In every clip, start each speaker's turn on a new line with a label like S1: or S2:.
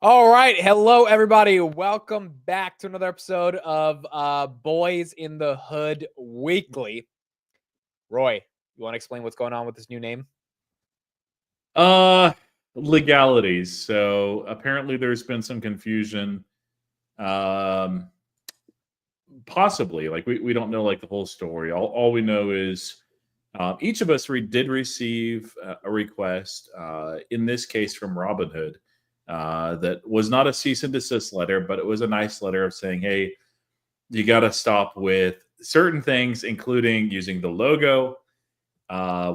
S1: All right. Hello, everybody. Welcome back to another episode of Boyz in the Hood Weekly. Roy, you want to explain what's going on with this new name?
S2: Legalities. So apparently there's been some confusion. Possibly, like we don't know like the whole story. All we know is each of us did receive a request, in this case from Robinhood, that was not a cease and desist letter, but it was a nice letter of saying, hey, you got to stop with certain things, including using the logo.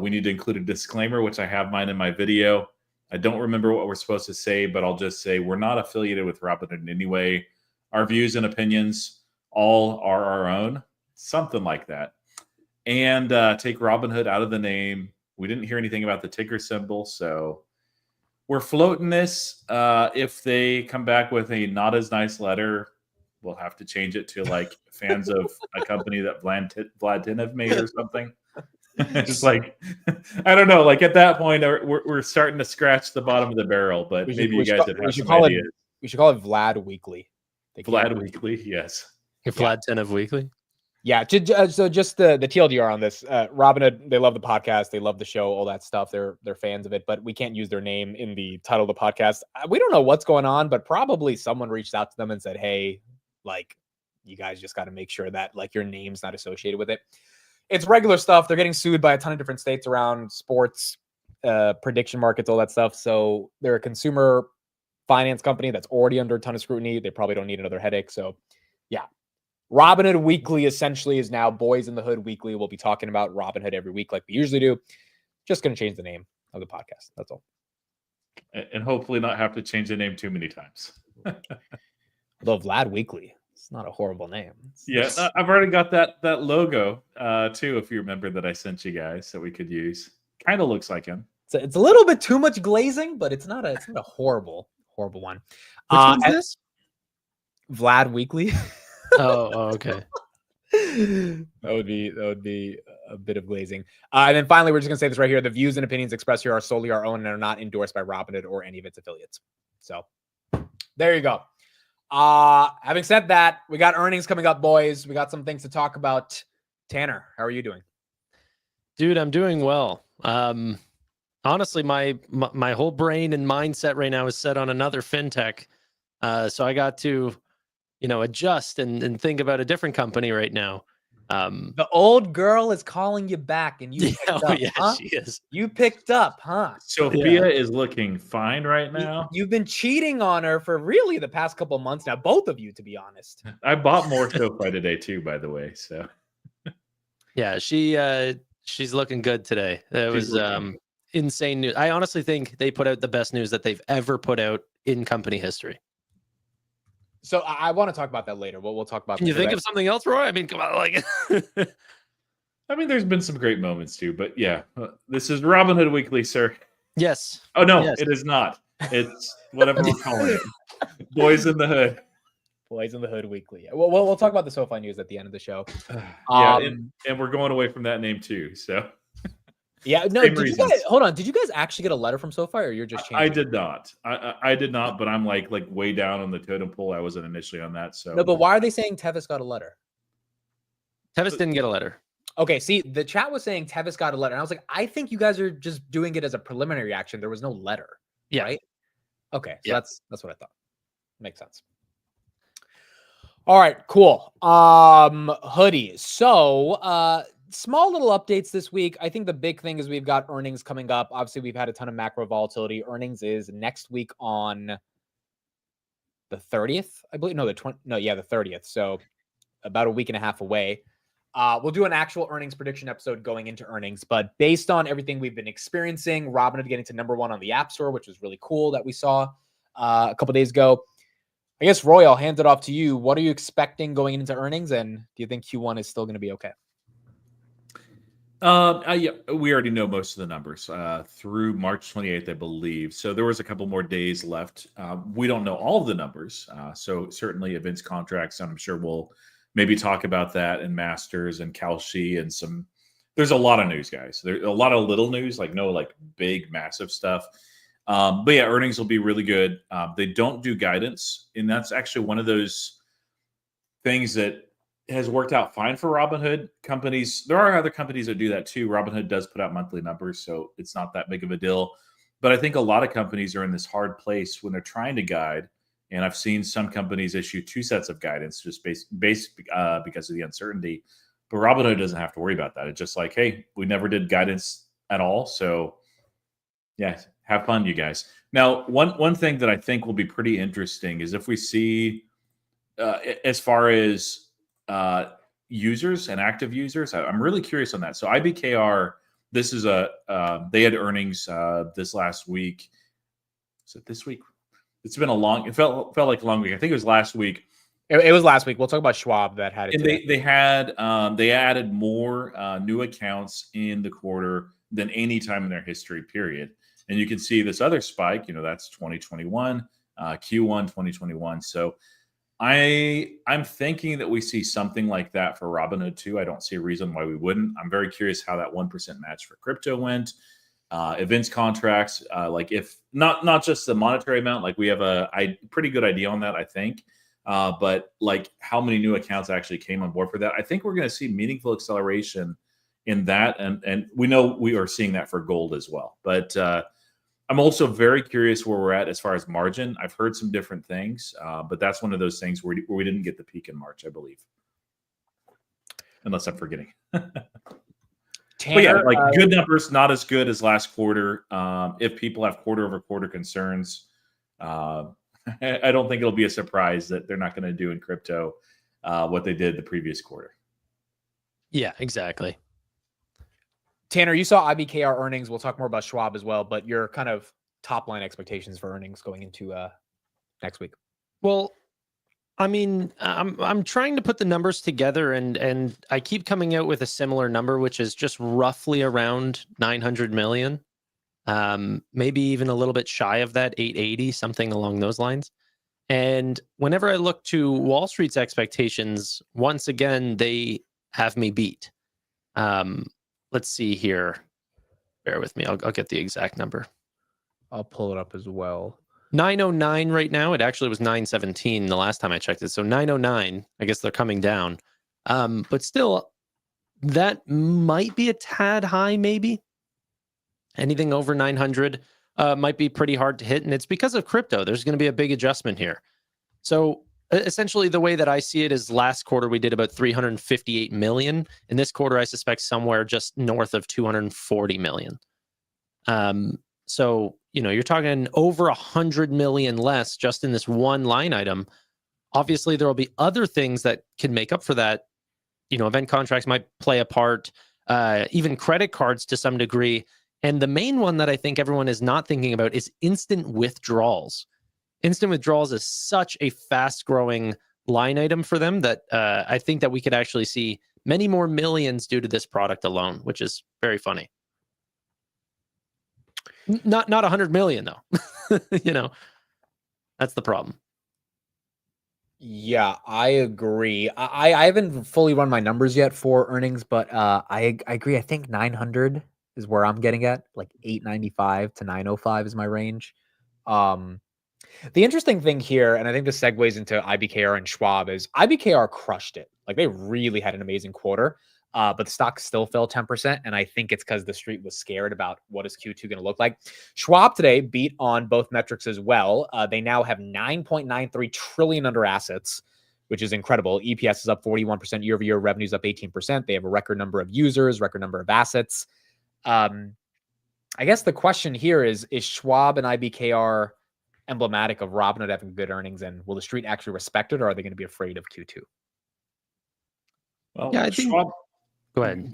S2: We need to include a disclaimer, which I have mine in my video. I don't remember what we're supposed to say, but I'll just say we're not affiliated with Robinhood in any way. Our views and opinions all are our own, something like that. And take Robinhood out of the name. We didn't hear anything about the ticker symbol, so we're floating this. If they come back with a not as nice letter, we'll have to change it to like fans of a company that Vlad Tinev made or something. Just like, I don't know. Like at that point, we're starting to scratch the bottom of the barrel. But maybe you guys would have some ideas.
S1: We should call it Vlad Weekly.
S2: Vlad Weekly, yes.
S3: Vlad Tinev Weekly.
S1: Yeah. So just the TLDR on this. Robinhood, they love the podcast, they love the show, all that stuff. They're fans of it, but we can't use their name in the title of the podcast. We don't know what's going on, but probably someone reached out to them and said, "Hey, like, you guys just got to make sure that like your name's not associated with it." It's regular stuff. They're getting sued by a ton of different states around sports, prediction markets, all that stuff. So they're a consumer finance company that's already under a ton of scrutiny. They probably don't need another headache. So yeah, Robinhood Weekly essentially is now Boyz in the Hood Weekly. We'll be talking about Robinhood every week like we usually do. Just going to change the name of the podcast. That's all.
S2: And hopefully not have to change the name too many times.
S1: Although Vlad Weekly, it's not a horrible name.
S2: Yeah, I've already got that logo too, if you remember, that I sent you guys that we could use. Kind of looks like him.
S1: It's a little bit too much glazing, but it's not a horrible one.
S3: Which one's this?
S1: Vlad Weekly.
S3: Oh, okay.
S1: That would be a bit of glazing. And then finally, we're just gonna say this right here: the views and opinions expressed here are solely our own and are not endorsed by Robinhood or any of its affiliates. So there you go. Having said that, we got earnings coming up, boys. We got some things to talk about. Tanner, how are you doing?
S3: Dude, I'm doing well. Honestly, my whole brain and mindset right now is set on another fintech. So I got to, adjust and think about a different company right now.
S1: The old girl is calling you back, and you picked up, huh?
S3: She is.
S1: You picked up, huh?
S2: Sophia is looking fine right now.
S1: You've been cheating on her for really the past couple of months now, both of you, to be honest.
S2: I bought more SoFi today too, by the way. So
S3: yeah, she's looking good today. It was insane news. I honestly think they put out the best news that they've ever put out in company history.
S1: So I want to talk about that later. We'll talk about.
S3: Can you think of something else, Roy? I mean, come on, like.
S2: I mean, there's been some great moments too, but yeah, this is Robinhood Weekly, sir.
S3: Yes.
S2: Oh no,
S3: yes.
S2: It is not. It's whatever we're calling it. Boyz in the Hood.
S1: Boyz in the Hood Weekly. We'll talk about the SoFi news at the end of the show.
S2: Yeah, and we're going away from that name too. So.
S1: Yeah, no. Hold on. Did you guys actually get a letter from SoFi, or you're just changing?
S2: I did not. I did not. But I'm like way down on the totem pole. I wasn't initially on that. So
S1: no. But why are they saying Tevis got a letter?
S3: Tevis didn't get a letter.
S1: Okay. See, the chat was saying Tevis got a letter, and I was like, I think you guys are just doing it as a preliminary action. There was no letter.
S3: Yeah.
S1: Right. Okay. So that's what I thought. Makes sense. All right. Cool. Hoodies. So small little updates this week. I think the big thing is we've got earnings coming up. Obviously, we've had a ton of macro volatility. Earnings is next week on the 30th, I believe. No, the 30th. So about a week and a half away. We'll do an actual earnings prediction episode going into earnings. But based on everything we've been experiencing, Robinhood getting to #1 on the App Store, which was really cool that we saw a couple days ago. I guess, Roy, I'll hand it off to you. What are you expecting going into earnings? And do you think Q1 is still going to be okay?
S2: Yeah, we already know most of the numbers through March 28th, I believe. So there was a couple more days left. We don't know all of the numbers. So certainly events contracts, I'm sure we'll maybe talk about that, and Masters and Kalshi and there's a lot of news, guys. There's a lot of little news, like no like big, massive stuff. But yeah, earnings will be really good. They don't do guidance, and that's actually one of those things that has worked out fine for Robinhood companies. There are other companies that do that too. Robinhood does put out monthly numbers, so it's not that big of a deal. But I think a lot of companies are in this hard place when they're trying to guide. And I've seen some companies issue 2 sets of guidance just based because of the uncertainty. But Robinhood doesn't have to worry about that. It's just like, hey, we never did guidance at all. So yeah, have fun, you guys. Now, one thing that I think will be pretty interesting is if we see, as far as users and active users, I'm really curious on that. So IBKR, this is they had earnings this last week. Is it this week? It's been it felt like a long week. I think it was last week.
S1: It was last week. We'll talk about Schwab that had it.
S2: And they added more new accounts in the quarter than any time in their history, period. And you can see this other spike, that's 2021, Q1 2021. So I'm thinking that we see something like that for Robinhood too. I don't see a reason why we wouldn't. I'm very curious how that 1% match for crypto went. Events contracts, like if not just the monetary amount, like we have a pretty good idea on that, I think. But like how many new accounts actually came on board for that? I think we're going to see meaningful acceleration in that, and we know we are seeing that for gold as well. But I'm also very curious where we're at as far as margin. I've heard some different things, but that's one of those things where we didn't get the peak in March, I believe, unless I'm forgetting.
S1: Tanner,
S2: but yeah, good numbers, not as good as last quarter. If people have quarter-over-quarter concerns, I don't think it'll be a surprise that they're not going to do in crypto what they did the previous quarter.
S3: Yeah, exactly.
S1: Tanner, you saw IBKR earnings. We'll talk more about Schwab as well, but your kind of top line expectations for earnings going into next week.
S3: Well, I mean, I'm trying to put the numbers together, and I keep coming out with a similar number, which is just roughly around 900 million, maybe even a little bit shy of that, 880, something along those lines. And whenever I look to Wall Street's expectations, once again, they have me beat. Let's see here. Bear with me. I'll get the exact number.
S1: I'll pull it up as well.
S3: 909 right now. It actually was 917 the last time I checked it. So 909, I guess they're coming down. But still, that might be a tad high, maybe. Anything over 900 might be pretty hard to hit. And it's because of crypto. There's going to be a big adjustment here. So essentially, the way that I see it is last quarter, we did about 358 million. In this quarter, I suspect somewhere just north of 240 million. So, you're talking over 100 million less just in this one line item. Obviously, there will be other things that can make up for that. Event contracts might play a part, even credit cards to some degree. And the main one that I think everyone is not thinking about is instant withdrawals. Instant withdrawals is such a fast-growing line item for them that I think that we could actually see many more millions due to this product alone, which is very funny. Not 100 million though. That's the problem.
S1: Yeah, I agree. I haven't fully run my numbers yet for earnings, but I agree. I think 900 is where I'm getting at. Like 895 to 905 is my range. The interesting thing here, and I think this segues into IBKR and Schwab, is IBKR crushed it. Like they really had an amazing quarter, but the stock still fell 10%. And I think it's because the street was scared about what is Q2 going to look like. Schwab today beat on both metrics as well. They now have 9.93 trillion under assets, which is incredible. EPS is up 41% year over year. Revenue's up 18%. They have a record number of users, record number of assets. I guess the question here is Schwab and IBKR emblematic of Robinhood having good earnings, and will the street actually respect it, or are they going to be afraid of Q2?
S2: Well,
S3: yeah, I think.
S2: Schwab,
S3: go ahead.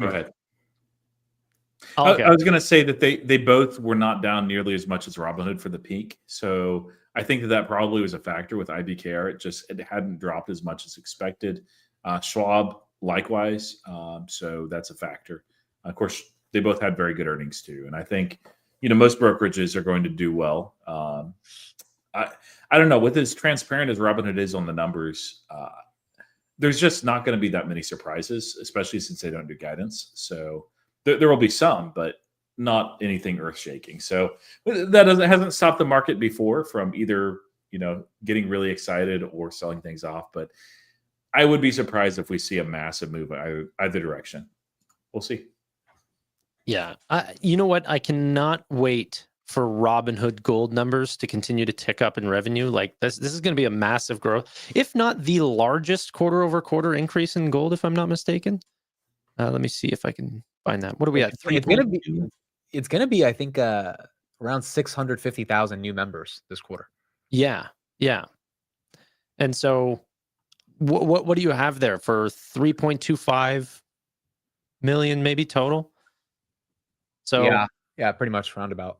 S2: Okay. I was going to say that they both were not down nearly as much as Robinhood for the peak, so I think that probably was a factor with IBKR. It hadn't dropped as much as expected. Schwab likewise, so that's a factor. Of course, they both had very good earnings too, and I think most brokerages are going to do well. I don't know, with as transparent as Robinhood is on the numbers, there's just not going to be that many surprises, especially since they don't do guidance. So there will be some, but not anything earth shaking. So that hasn't stopped the market before from either, getting really excited or selling things off. But I would be surprised if we see a massive move either direction. We'll see.
S3: Yeah. You know what? I cannot wait for Robinhood Gold numbers to continue to tick up in revenue. Like this is going to be a massive growth, if not the largest quarter-over-quarter increase in gold, if I'm not mistaken. Let me see if I can find that. What are we at?
S1: It's gonna be, I think, around 650,000 new members this quarter.
S3: Yeah. And so, what do you have there for 3.25 million, maybe total? So
S1: yeah, pretty much roundabout.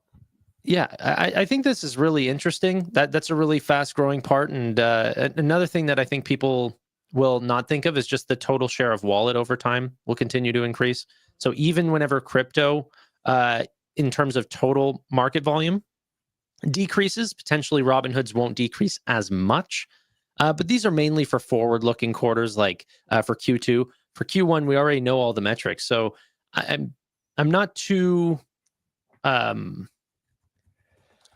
S3: Yeah, I think this is really interesting. That's a really fast growing part. And another thing that I think people will not think of is just the total share of wallet over time will continue to increase. So even whenever crypto, in terms of total market volume, decreases, potentially Robinhood's won't decrease as much. But these are mainly for forward-looking quarters, like for Q2. For Q1, we already know all the metrics. So I'm not too...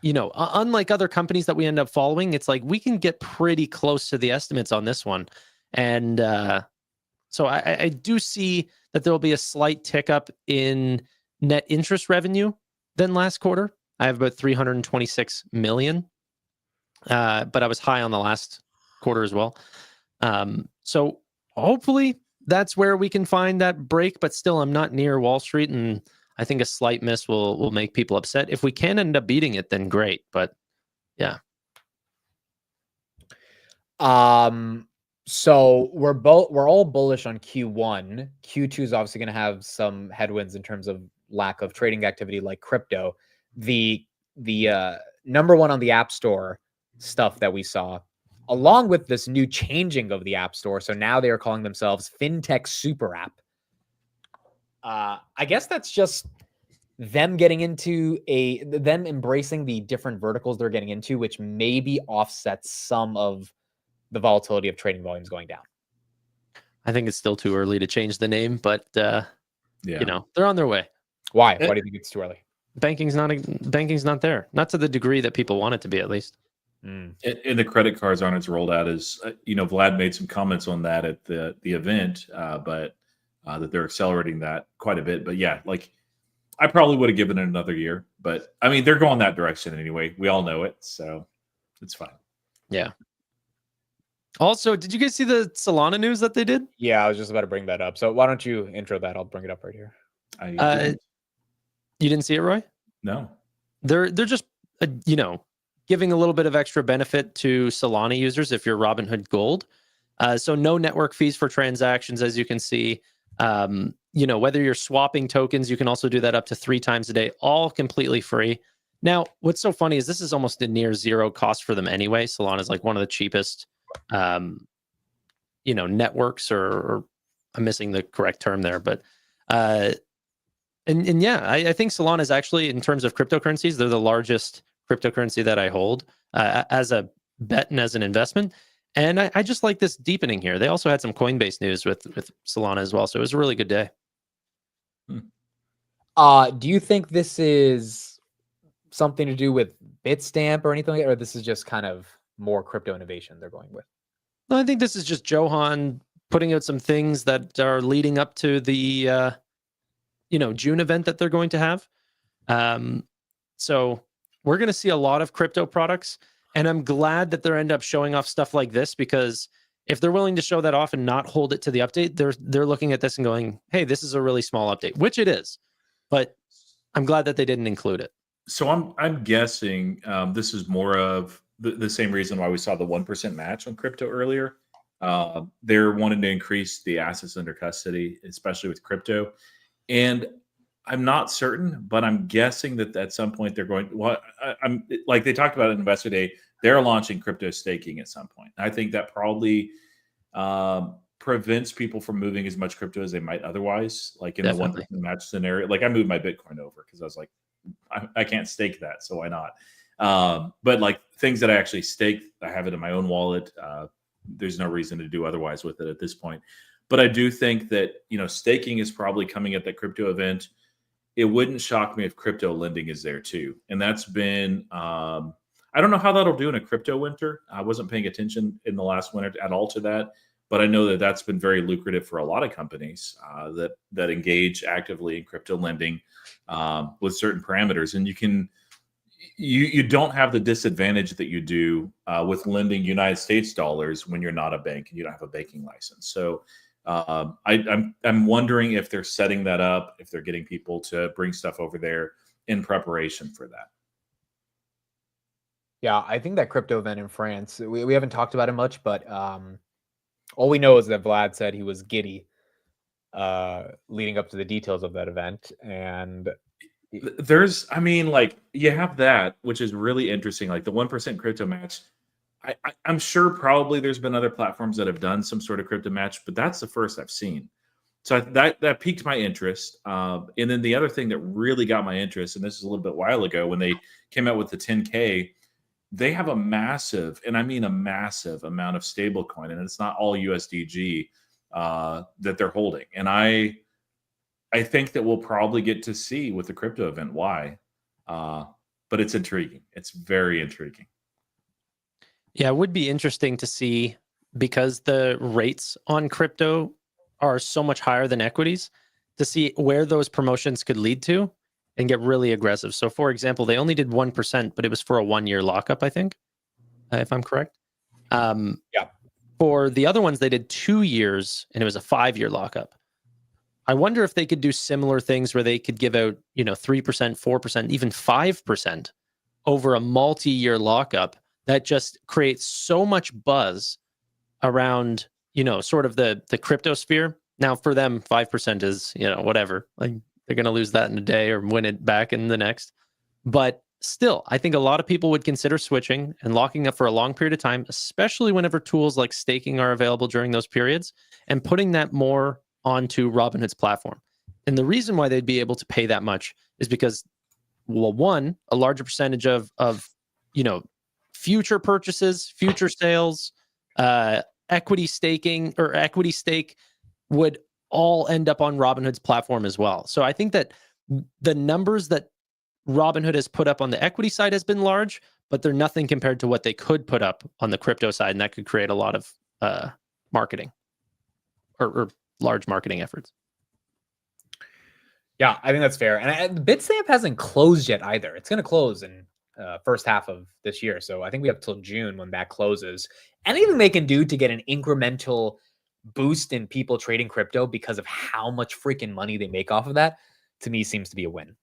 S3: unlike other companies that we end up following, it's like we can get pretty close to the estimates on this one. And so I do see that there will be a slight tick up in net interest revenue than last quarter. I have about 326 million, but I was high on the last quarter as well. So hopefully that's where we can find that break, but still I'm not near Wall Street, and I think a slight miss will make people upset. If we can end up beating it, then great. But yeah.
S1: So we're all bullish on Q1. Q2 is obviously going to have some headwinds in terms of lack of trading activity, like crypto. The number one on the App Store stuff that we saw, along with this new changing of the App Store. So now they are calling themselves FinTech Super App. I guess that's just them getting into them embracing the different verticals they're getting into, which maybe offsets some of the volatility of trading volumes going down.
S3: I think it's still too early to change the name, but they're on their way.
S1: Why? Why do you think it's too early?
S3: Banking's not there, not to the degree that people want it to be, at least.
S2: And the credit cards aren't as rolled out as Vlad made some comments on that at the event, but that they're accelerating that quite a bit. But yeah, like I probably would have given it another year, but I mean they're going that direction anyway. We all know it, so it's fine.
S3: Yeah. Also, did you guys see the Solana news that they did?
S1: Yeah, I was just about to bring that up. So why don't you intro that? I'll bring it up right here.
S3: You didn't see it, Roy?
S2: No.
S3: They're just giving a little bit of extra benefit to Solana users if you're Robinhood Gold. So no network fees for transactions, as you can see. Whether you're swapping tokens, you can also do that up to 3 times a day, all completely free. Now, what's so funny is this is almost a near zero cost for them anyway. Solana is like one of the cheapest, networks, or I'm missing the correct term there, but I think Solana is actually, in terms of cryptocurrencies, they're the largest cryptocurrency that I hold as a bet and as an investment. And I just like this deepening here. They also had some Coinbase news with Solana as well. So it was a really good day.
S1: Do you think this is something to do with Bitstamp or anything like that, or this is just kind of more crypto innovation they're going with?
S3: No, I think this is just Johan putting out some things that are leading up to the June event that they're going to have. So we're going to see a lot of crypto products. And I'm glad that they end up showing off stuff like this, because if they're willing to show that off and not hold it to the update, they're looking at this and going, hey, this is a really small update, which it is. But I'm glad that they didn't include it.
S2: So I'm guessing this is more of the same reason why we saw the 1% match on crypto earlier. They're wanting to increase the assets under custody, especially with crypto. And I'm not certain, but I'm guessing that at some point they're going. Well, I'm like they talked about it in Investor Day. They're launching crypto staking at some point. I think that probably prevents people from moving as much crypto as they might otherwise. Like in
S3: Definitely.
S2: the 1% match scenario, like I moved my Bitcoin over because I was like, I can't stake that, so why not? But like things that I actually stake, I have it in my own wallet. There's no reason to do otherwise with it at this point. But I do think that staking is probably coming at the crypto event. it wouldn't shock me if crypto lending is there too. And that's been, I don't know how that'll do in a crypto winter. I wasn't paying attention in the last winter at all to that, but I know that that's been very lucrative for a lot of companies that engage actively in crypto lending with certain parameters. And you don't have the disadvantage that you do with lending United States dollars when you're not a bank and you don't have a banking license. So I'm wondering if they're setting that up, if they're getting people to bring stuff over there in preparation for that.
S1: Yeah, I think that crypto event in France, we haven't talked about it much, but all we know is that Vlad said he was giddy leading up to the details of that event. And
S2: I mean, like, you have that, which is really interesting, like the 1% crypto match. I'm sure probably there's been other platforms that have done some sort of crypto match, but that's the first I've seen. So that piqued my interest. And then the other thing that really got my interest, and this is a little bit while ago when they came out with the 10K, they have a massive, and I mean a massive amount of stable coin, and it's not all USDG that they're holding. And I think that we'll probably get to see with the crypto event why. But it's intriguing. It's very intriguing.
S3: Yeah, it would be interesting to see, because the rates on crypto are so much higher than equities, to see where those promotions could lead to and get really aggressive. So, for example, they only did 1%, but it was for a 1-year lockup, I think, if I'm correct.
S1: Yeah.
S3: For the other ones, they did 2 years, and it was a 5-year lockup. I wonder if they could do similar things where they could give out, 3%, 4%, even 5% over a multi-year lockup that just creates so much buzz around, sort of the crypto sphere. Now, for them, 5% is, whatever. Like, they're going to lose that in a day or win it back in the next. But still, I think a lot of people would consider switching and locking up for a long period of time, especially whenever tools like staking are available during those periods, and putting that more onto Robinhood's platform. And the reason why they'd be able to pay that much is because, well, one, a larger percentage of future purchases, future sales, equity staking or equity stake would all end up on Robinhood's platform as well. So I think that the numbers that Robinhood has put up on the equity side has been large, but they're nothing compared to what they could put up on the crypto side, and that could create a lot of marketing or large marketing efforts.
S1: Yeah, I think that's fair. And Bitstamp hasn't closed yet either. It's going to close in first half of this year. So I think we have till June when that closes. Anything they can do to get an incremental boost in people trading crypto because of how much freaking money they make off of that, to me, seems to be a win.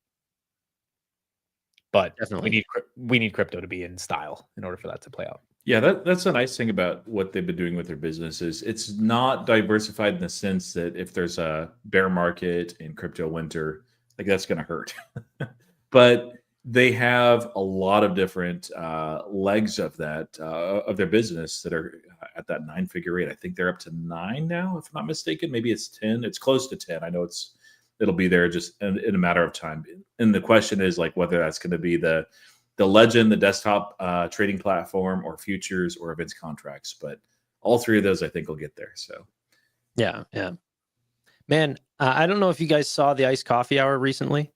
S1: But definitely, we need crypto to be in style in order for that to play out.
S2: Yeah, that's a nice thing about what they've been doing with their businesses. It's not diversified in the sense that if there's a bear market in crypto winter, like, that's going to hurt. But they have a lot of different legs of that of their business that are at that 9-figure rate. I think they're up to 9 now, if I'm not mistaken. Maybe it's 10. It's close to 10. I know it'll be there just in a matter of time. And the question is, like, whether that's going to be the Legend, the desktop trading platform, or futures, or events contracts. But all three of those, I think, will get there. So,
S3: yeah. Man, I don't know if you guys saw the iced coffee hour recently.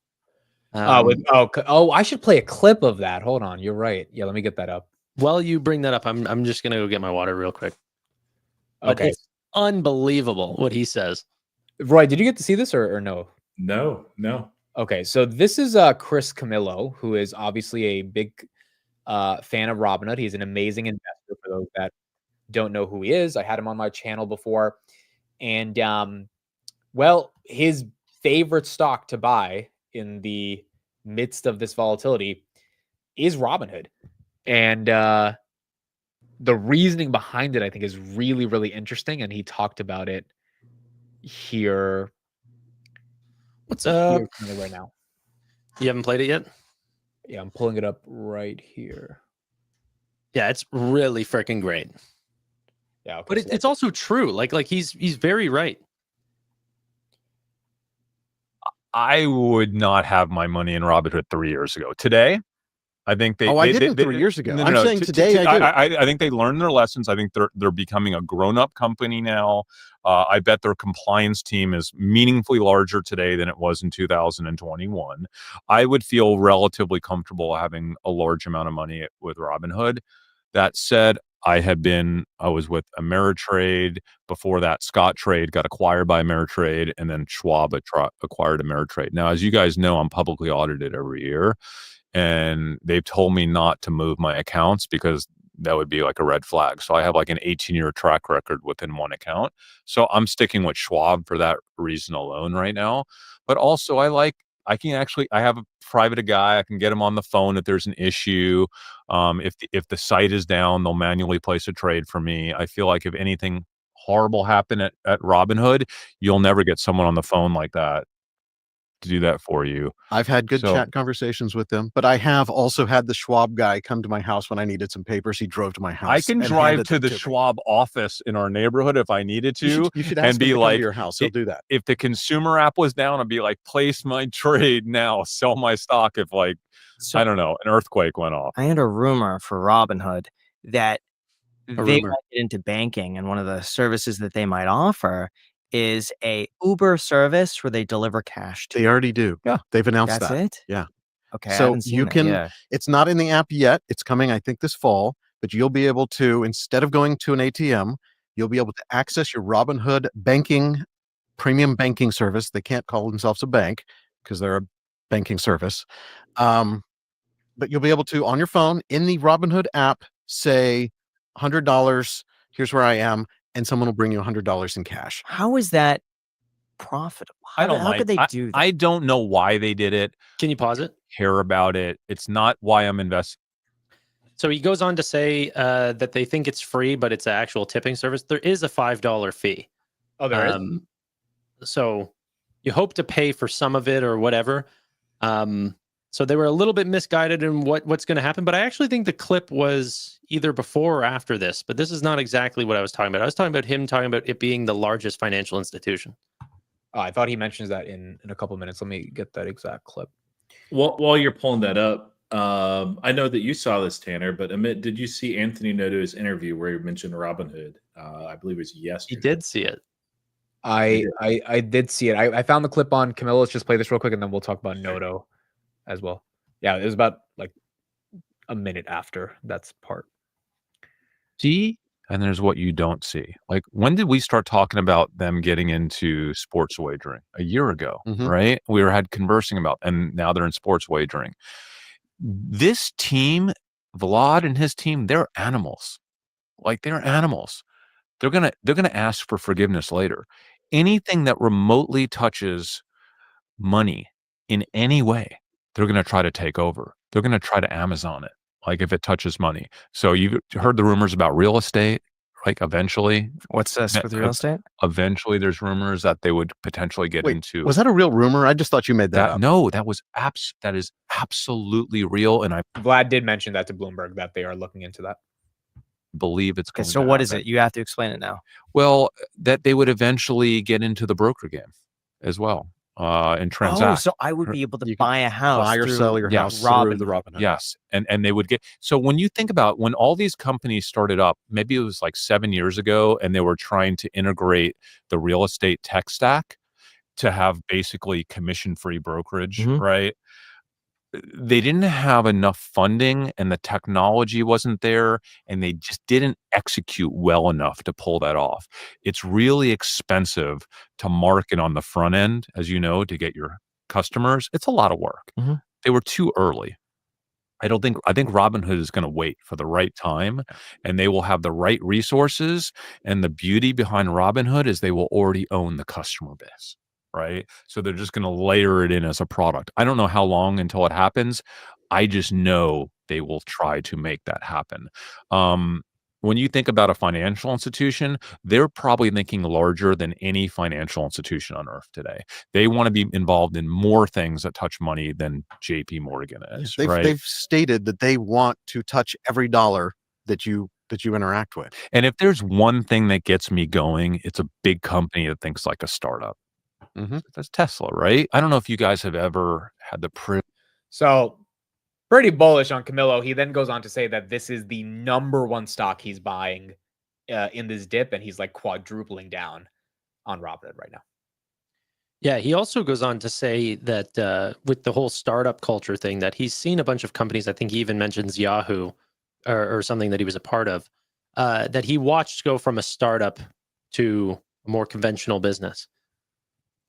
S1: I should play a clip of that. Hold on, you're right. Yeah, let me get that up.
S3: While you bring that up, I'm just gonna go get my water real quick.
S1: Okay,
S3: it's unbelievable what he says.
S1: Roy, did you get to see this or no?
S2: No.
S1: Okay, so this is Chris Camillo, who is obviously a big fan of Robinhood. He's an amazing investor. For those that don't know who he is, I had him on my channel before, and his favorite stock to buy in the midst of this volatility is Robinhood. And the reasoning behind it, I think, is really, really interesting. And he talked about it here.
S3: What's up?
S1: Right now.
S3: You haven't played it yet?
S1: Yeah, I'm pulling it up right here.
S3: Yeah, it's really freaking great.
S1: Yeah, okay,
S3: but it's also true. Like he's very right.
S4: I would not have my money in Robinhood 3 years ago. Today, I think they.
S5: I didn't 3 years ago. I'm saying today I do.
S4: I think they learned their lessons. I think they're becoming a grown-up company now. I bet their compliance team is meaningfully larger today than it was in 2021. I would feel relatively comfortable having a large amount of money with Robinhood. That said, I was with Ameritrade. Before that, Scottrade got acquired by Ameritrade, and then Schwab acquired Ameritrade. Now, as you guys know, I'm publicly audited every year, and they've told me not to move my accounts because that would be like a red flag. So I have like an 18-year track record within one account. So I'm sticking with Schwab for that reason alone right now. But also I have a private guy. I can get him on the phone if there's an issue. If the site is down, they'll manually place a trade for me. I feel like if anything horrible happened at Robinhood, you'll never get someone on the phone like that to do that for you.
S5: I've had good chat conversations with them, but I have also had the Schwab guy come to my house when I needed some papers. He drove to my house.
S4: I can drive to the Schwab office in our neighborhood if I needed to.
S5: You should ask him to come to your house. He'll do that.
S4: If the consumer app was down, I'd be like, place my trade now, sell my stock if I don't know, an earthquake went off.
S6: I had a rumor for Robinhood that they might get into banking, and one of the services that they might offer is a Uber service where they deliver cash to
S5: They already do.
S4: Yeah.
S5: They've announced
S6: That's
S5: that.
S6: it?
S5: Yeah.
S6: Okay. I
S5: So
S6: haven't seen
S5: you
S6: that
S5: can,
S6: yet.
S5: it's not in the app yet. It's coming, I think, this fall, but you'll be able to, instead of going to an ATM, you'll be able to access your Robinhood banking, premium banking service. They can't call themselves a bank because they're a banking service. But you'll be able to, on your phone, in the Robinhood app, say $100, here's where I am, and someone will bring you $100 in cash.
S6: How is that profitable? How could they do that?
S4: I don't know why they did it.
S3: Can you pause it?
S4: Care about it. It's not why I'm investing.
S3: So he goes on to say that they think it's free, but it's an actual tipping service. There is a $5 fee.
S1: Oh, there is.
S3: So you hope to pay for some of it or whatever. So they were a little bit misguided in what's going to happen. But I actually think the clip was either before or after this. But this is not exactly what I was talking about. I was talking about him talking about it being the largest financial institution.
S1: I thought he mentions that in a couple minutes. Let me get that exact clip.
S2: While you're pulling that up, I know that you saw this, Tanner, but Amit, did you see Anthony Noto's interview where he mentioned Robinhood? I believe it was yesterday.
S3: You did see it.
S1: I did see it. I found the clip on Camilla. Let's just play this real quick, and then we'll talk about Noto as well. Yeah, it was about like a minute after that's part.
S4: See? And there's what you don't see. Like, when did we start talking about them getting into sports wagering? A year ago, right? We had conversing about, and now they're in sports wagering. This team, Vlad and his team, they're animals. Like, they're animals. They're gonna ask for forgiveness later. Anything that remotely touches money in any way, they're gonna try to take over. They're gonna try to Amazon it. Like, if it touches money. So you've heard the rumors about real estate, like eventually.
S6: What's this with real estate?
S4: Eventually there's rumors that they would potentially get into.
S5: Was that a real rumor? I just thought you made that up.
S4: No, that is absolutely real. And I
S1: Vlad did mention that to Bloomberg that they are looking into that.
S4: Believe it's going
S6: so
S4: to
S6: what
S4: happen.
S6: is it? You have to explain it now.
S4: Well, that they would eventually get into the broker game as well. And transact.
S6: Oh, so I would be able to buy a house,
S5: buy or sell your house through the Robinhood.
S4: Yes, and they would get. So when you think about when all these companies started up, maybe it was like 7 years ago, and they were trying to integrate the real estate tech stack to have basically commission-free brokerage, right? They didn't have enough funding, and the technology wasn't there, and they just didn't execute well enough to pull that off. It's really expensive to market on the front end, as you know, to get your customers. It's a lot of work. They were too early. I think Robinhood is going to wait for the right time, and they will have the right resources. And the beauty behind Robinhood is they will already own the customer base. Right. So they're just going to layer it in as a product. I don't know how long until it happens. I just know they will try to make that happen. When you think about a financial institution, they're probably thinking larger than any financial institution on earth today. They want to be involved in more things that touch money than JP Morgan is.
S5: They've stated that they want to touch every dollar that you interact with.
S4: And if there's one thing that gets me going, it's a big company that thinks like a startup. That's Tesla, right? I don't know if you guys have ever had the privilege.
S1: So pretty bullish on Camillo. He then goes on to say that this is the #1 stock he's buying in this dip, and he's like quadrupling down on Robinhood right now.
S3: Yeah, he also goes on to say that with the whole startup culture thing, that he's seen a bunch of companies. I think he even mentions Yahoo or something that he was a part of, that he watched go from a startup to a more conventional business.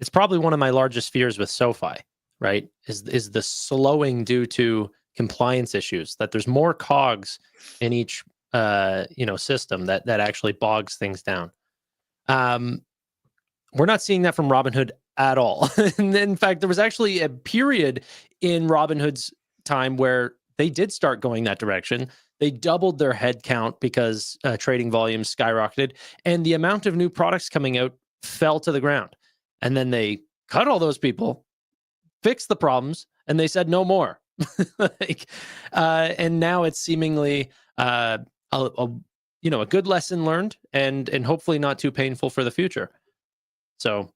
S3: It's probably one of my largest fears with SoFi, right? Is the slowing due to compliance issues, that there's more cogs in each system that actually bogs things down. We're not seeing that from Robinhood at all. And in fact, there was actually a period in Robinhood's time where they did start going that direction. They doubled their head count because trading volumes skyrocketed, and the amount of new products coming out fell to the ground. And then they cut all those people, fixed the problems, and they said no more. And now it's seemingly a good lesson learned, and hopefully not too painful for the future. So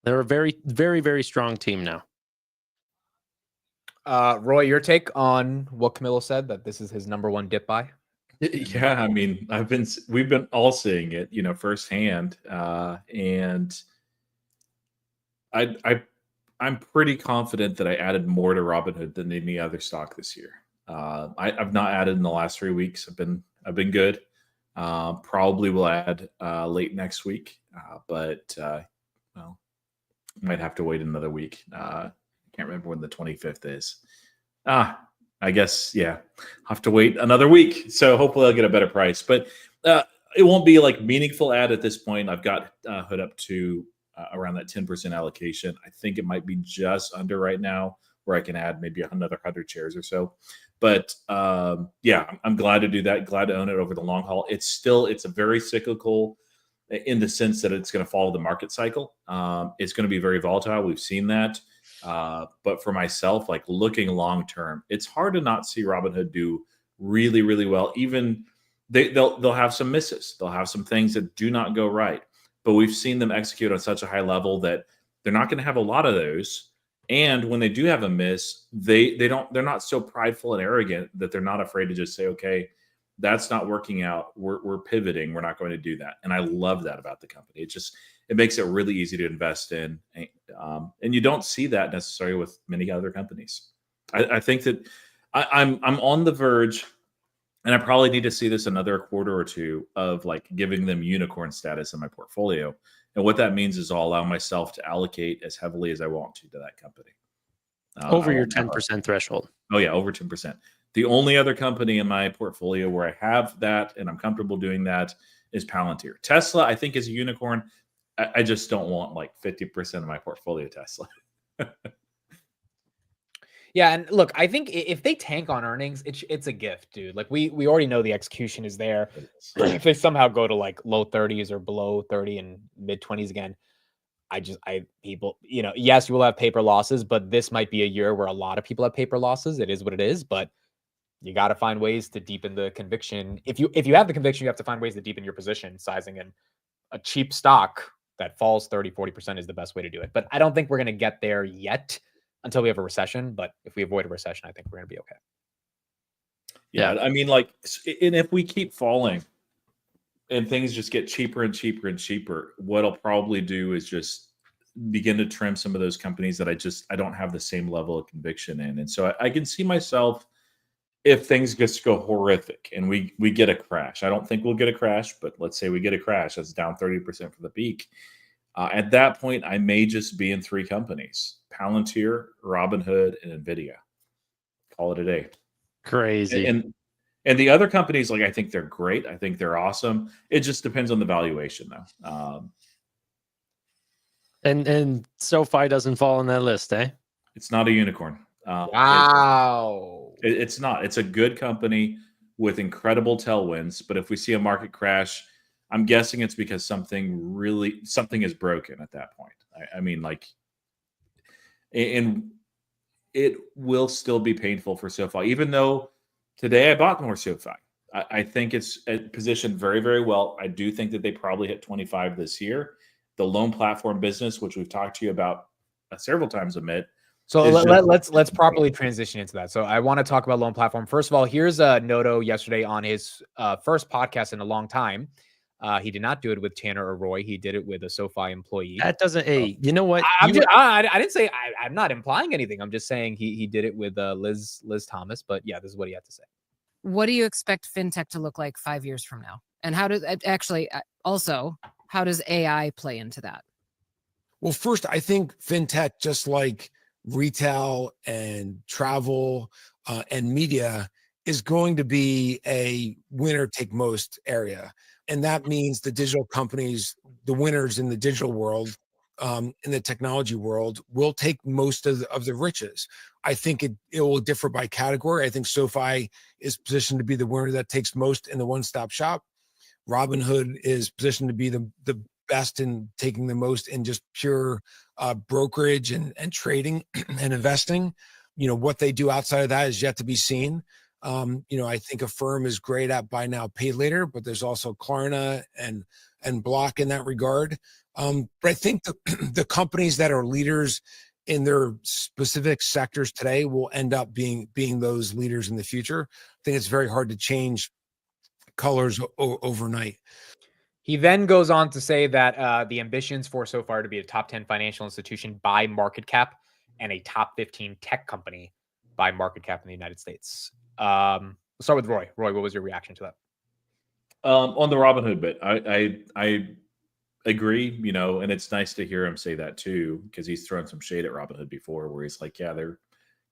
S3: they're a very, very, very strong team now.
S1: Roy, your take on what Camillo said, that this is his #1 dip buy?
S2: Yeah, I mean, we've been all seeing it, firsthand, and I'm pretty confident that I added more to Robinhood than any other stock this year. I've not added in the last 3 weeks. I've been good. Probably will add late next week, but might have to wait another week. I can't remember when the 25th is. I guess, yeah, I'll have to wait another week. So hopefully I'll get a better price, but it won't be like meaningful add at this point. I've got Hood up to around that 10% allocation. I think it might be just under right now, where I can add maybe another 100 shares or so. But yeah, I'm glad to do that. Glad to own it over the long haul. It's a very cyclical in the sense that it's going to follow the market cycle. It's going to be very volatile. We've seen that. But for myself, like looking long term, it's hard to not see Robinhood do really, really well. Even they'll have some misses. They'll have some things that do not go right. But we've seen them execute on such a high level that they're not going to have a lot of those. And when they do have a miss, they're not so prideful and arrogant that they're not afraid to just say, okay, that's not working out. We're pivoting. We're not going to do that. And I love that about the company. It makes it really easy to invest in. And you don't see that necessarily with many other companies. I think that I'm on the verge, and I probably need to see this another quarter or two of like giving them unicorn status in my portfolio. And what that means is I'll allow myself to allocate as heavily as I want to that company.
S3: Over your 10% threshold.
S2: Oh yeah, over 10%. The only other company in my portfolio where I have that and I'm comfortable doing that is Palantir. Tesla, I think, is a unicorn. I just don't want like 50% of my portfolio Tesla.
S1: Yeah, and look, I think if they tank on earnings, it's a gift, dude. Like we already know the execution is there. If they somehow go to like low 30s or below 30 and mid 20s again, people, yes, you will have paper losses, but this might be a year where a lot of people have paper losses. It is what it is, but you got to find ways to deepen the conviction. If you have the conviction, you have to find ways to deepen your position sizing, and a cheap stock that falls 30, 40% is the best way to do it. But I don't think we're going to get there yet until we have a recession. But if we avoid a recession, I think we're going to be okay.
S2: Yeah. I mean, like, and if we keep falling and things just get cheaper and cheaper and cheaper, what I'll probably do is just begin to trim some of those companies that I don't have the same level of conviction in. And so I can see myself, if things just go horrific and we get a crash. I don't think we'll get a crash, but let's say we get a crash that's down 30% from the peak. At that point, I may just be in 3 companies: Palantir, Robinhood, and Nvidia. Call it a day.
S3: Crazy.
S2: And the other companies, like, I think they're great. I think they're awesome. It just depends on the valuation, though.
S3: And SoFi doesn't fall on that list, eh?
S2: It's not a unicorn.
S1: Wow.
S2: It's not. It's a good company with incredible tailwinds. But if we see a market crash, I'm guessing it's because something is broken at that point. I mean, like, and it will still be painful for SoFi, even though today I bought more SoFi. I think it's positioned very, very well. I do think that they probably hit 25 this year. The loan platform business, which we've talked to you about several times, Amit,
S1: So
S2: It's just-
S1: let's properly transition into that. So I want to talk about Loan Platform. First of all, here's Noto yesterday on his first podcast in a long time. He did not do it with Tanner or Roy. He did it with a SoFi employee.
S3: That doesn't. Hey, you know what?
S1: I didn't say I'm not implying anything. I'm just saying he did it with Liz Thomas. But yeah, this is what he had to say.
S7: What do you expect fintech to look like 5 years from now? And how does also how does AI play into that?
S8: Well, first, I think fintech, just like retail and travel and media, is going to be a winner take most area. And that means the digital companies, the winners in the digital world, in the technology world, will take most of the riches. I think it will differ by category. I think SoFi is positioned to be the winner that takes most in the one-stop shop. Robinhood is positioned to be the best in taking the most in just pure brokerage and trading and investing. What they do outside of that is yet to be seen. I think Affirm is great at buy now, pay later, but there's also Klarna and Block in that regard. But I think the companies that are leaders in their specific sectors today will end up being those leaders in the future. I think it's very hard to change colors overnight.
S1: He then goes on to say that the ambitions for SoFi are to be a top 10 financial institution by market cap and a top 15 tech company by market cap in the United States. We'll start with Roy. Roy, what was your reaction to that?
S2: On the Robinhood bit, I agree, and it's nice to hear him say that too, because he's thrown some shade at Robinhood before where he's like, yeah, they're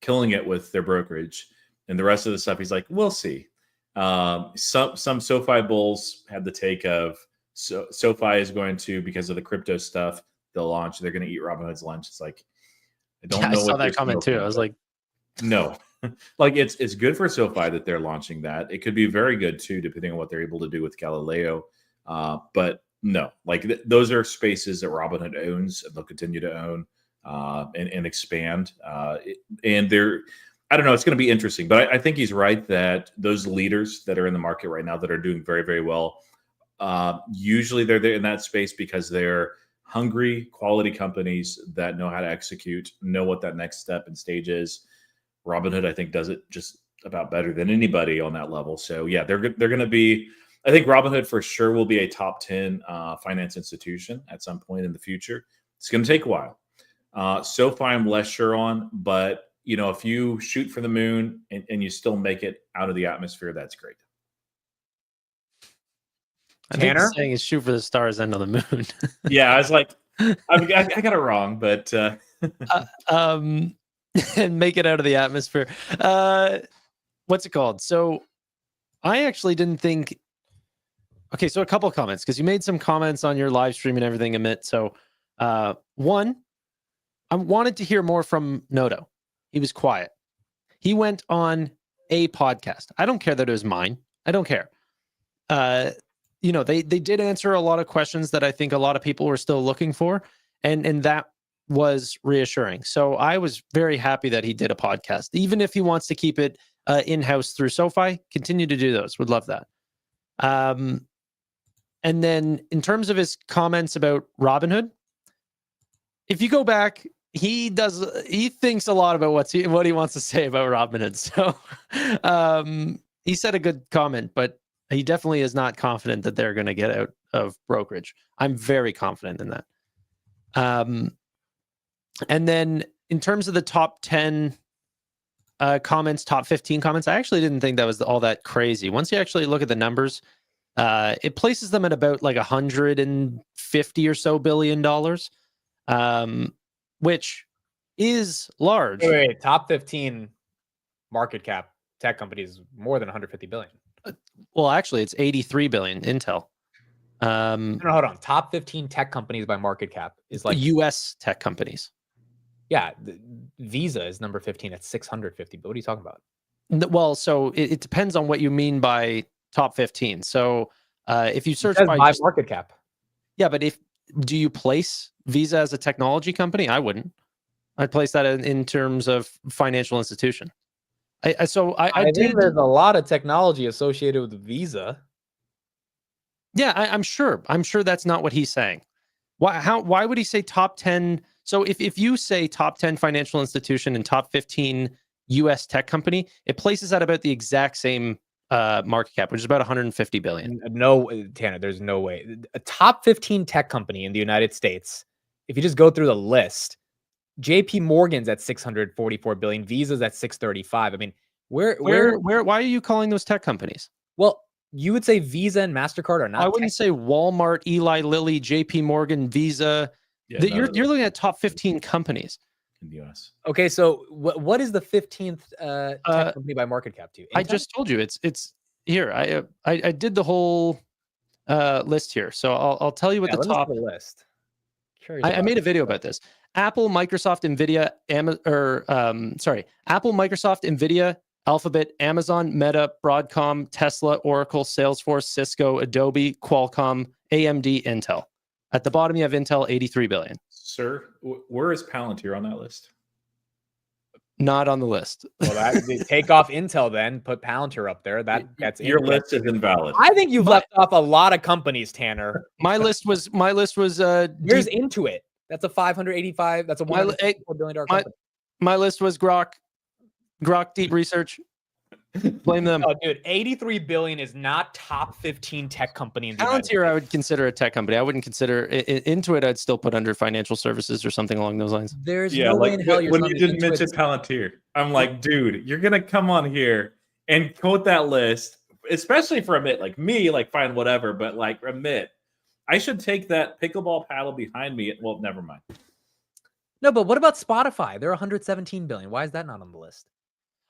S2: killing it with their brokerage. And the rest of the stuff, he's like, we'll see. Some SoFi bulls had the take of SoFi is going to, because of the crypto stuff they're going to eat Robinhood's lunch. It's like, I don't know.
S3: I saw that comment too. I was like,
S2: no. Like it's good for SoFi that they're launching that. It could be very good too, depending on what they're able to do with Galileo. But no, like those are spaces that Robinhood owns and they'll continue to own and expand. And they're, I don't know, it's going to be interesting. But I think he's right that those leaders that are in the market right now that are doing very, very well, usually they're there in that space because they're hungry, quality companies that know how to execute, know what that next step and stage is. Robinhood, I think, does it just about better than anybody on that level. So yeah, they're going to be. I think Robinhood for sure will be a top 10 finance institution at some point in the future. It's going to take a while. SoFi, I'm less sure on, but if you shoot for the moon and you still make it out of the atmosphere, that's great.
S3: I think the saying is shoot for the stars, end on the moon.
S2: Yeah, I was like, I got it wrong, but
S3: and make it out of the atmosphere. What's it called? So I actually didn't think. Okay, so a couple of comments, because you made some comments on your live stream and everything, Amit. So one, I wanted to hear more from Noto. He was quiet. He went on a podcast. I don't care that it was mine. I don't care. They did answer a lot of questions that I think a lot of people were still looking for, and that was reassuring. So I was very happy that he did a podcast. Even if he wants to keep it in-house through SoFi, continue to do those. Would love that. And then in terms of his comments about Robinhood, if you go back, he thinks a lot about what he wants to say about Robinhood. So he said a good comment, but he definitely is not confident that they're going to get out of brokerage. I'm very confident in that. And then in terms of the top 10 comments, top 15 comments, I actually didn't think that was all that crazy. Once you actually look at the numbers, it places them at about like $150 or so billion, which is large.
S1: Wait, top 15 market cap tech companies more than 150 billion.
S3: Well, actually, it's 83 billion. Intel.
S1: No, hold on. Top 15 tech companies by market cap is like
S3: U.S. tech companies.
S1: Yeah, Visa is number 15 at 650. But what are you talking about?
S3: Well, so it depends on what you mean by top 15. So if you search by
S1: market cap.
S3: Yeah, but do you place Visa as a technology company? I wouldn't. I'd place that in terms of financial institution. I think
S1: there's a lot of technology associated with Visa.
S3: Yeah, I'm sure. I'm sure that's not what he's saying. Why would he say top 10 So if you say top 10 financial institution and top 15 US tech company, it places at about the exact same market cap, which is about 150 billion.
S1: No, Tanner, there's no way. A top 15 tech company in the United States, if you just go through the list, JP Morgan's at 644 billion, Visa's at 635. I mean, why
S3: are you calling those tech companies?
S1: Well, you would say Visa and MasterCard are not.
S3: I wouldn't say Walmart, Eli Lilly, JP Morgan, Visa.
S2: Yeah,
S3: you're looking at top 15 companies
S2: in the US.
S1: Okay, so what is the 15th tech company by market cap to?
S3: I just told you it's here. I did the whole list here, so I'll tell you what the top
S1: list.
S3: I made a video about this. Apple, Microsoft, Nvidia, Apple, Microsoft, Nvidia, Alphabet, Amazon, Meta, Broadcom, Tesla, Oracle, Salesforce, Cisco, Adobe, Qualcomm, AMD, Intel. At the bottom, you have Intel, 83 billion.
S2: Sir, where is Palantir on that list?
S3: Not on the list.
S1: Well, take off Intel then, put Palantir up there. That's
S2: your list is invalid.
S1: I think you've left off a lot of companies, Tanner.
S3: My list was
S1: Where's Intuit? That's a 585. That's a $104 billion company.
S3: My list was Grok Deep Research. Blame them.
S1: Oh, dude, 83 billion is not top 15 tech company in the United
S3: Palantir, I would consider a tech company. I wouldn't consider Intuit. I'd still put under financial services or something along those lines.
S1: There's no way in hell you're
S2: when you didn't mention Palantir, I'm like, dude, you're gonna come on here and quote that list, especially for Amit, like me, like fine, whatever, but like Amit, I should take that pickleball paddle behind me. Well, never mind.
S1: No, but what about Spotify? They're 117 billion. Why is that not on the list?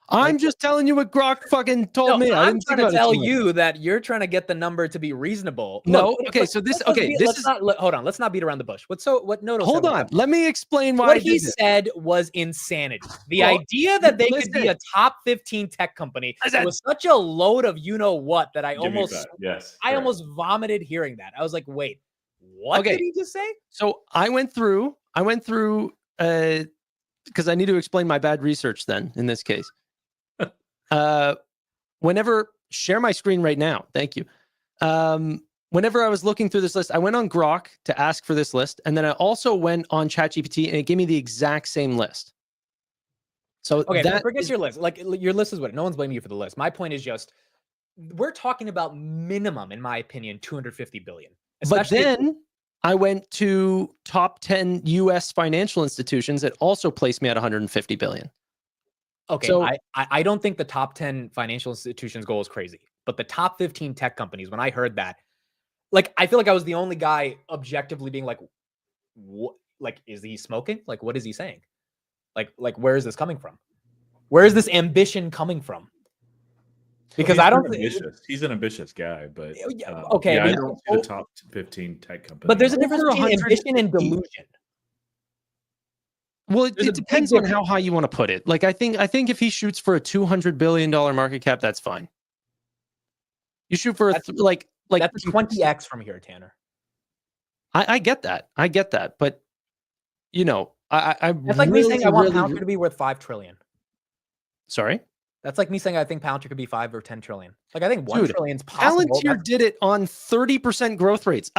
S3: I'm just telling you what Grok fucking told me.
S1: I'm trying to tell you that you're trying to get the number to be reasonable.
S3: No, okay. So this,
S1: hold on. Let's not beat around the bush. What Noto?
S3: Hold on. Let me explain why.
S1: What he said was insanity. The idea that they could be a top 15 tech company was such a load of you know what that I almost vomited hearing that. I was like, wait, what did he just say?
S3: So I went through because I need to explain my bad research then in this case. Whenever share my screen right now, thank you. Whenever I was looking through this list, I went on Grok to ask for this list, and then I also went on ChatGPT, and it gave me the exact same list. So
S1: forget your list. Like your list is what no one's blaming you for the list. My point is just we're talking about minimum, in my opinion, 250 billion.
S3: But then I went to top 10 US financial institutions that also placed me at 150 billion.
S1: Okay, so I don't think the top 10 financial institutions goal is crazy, but the top 15 tech companies, when I heard that, like, I feel like I was the only guy objectively being like, what, like, is he smoking? Like, what is he saying? Like, where is this coming from? Where is this ambition coming from? Because I don't think
S2: he's an ambitious guy, but
S1: okay,
S2: I don't see the top 15 tech companies.
S1: But there's a difference between ambition and delusion.
S3: Well, it depends on how high you want to put it. Like, I think if he shoots for a $200 billion market cap, that's fine. You shoot for that's
S1: 20x from here, Tanner.
S3: I get that. But you know,
S1: that's like me saying I want Palantir to be worth 5 trillion.
S3: Sorry?
S1: That's like me saying I think Palantir could be 5 or 10 trillion. Like, I think 1 trillion is possible.
S3: Palantir did it on 30% growth rates.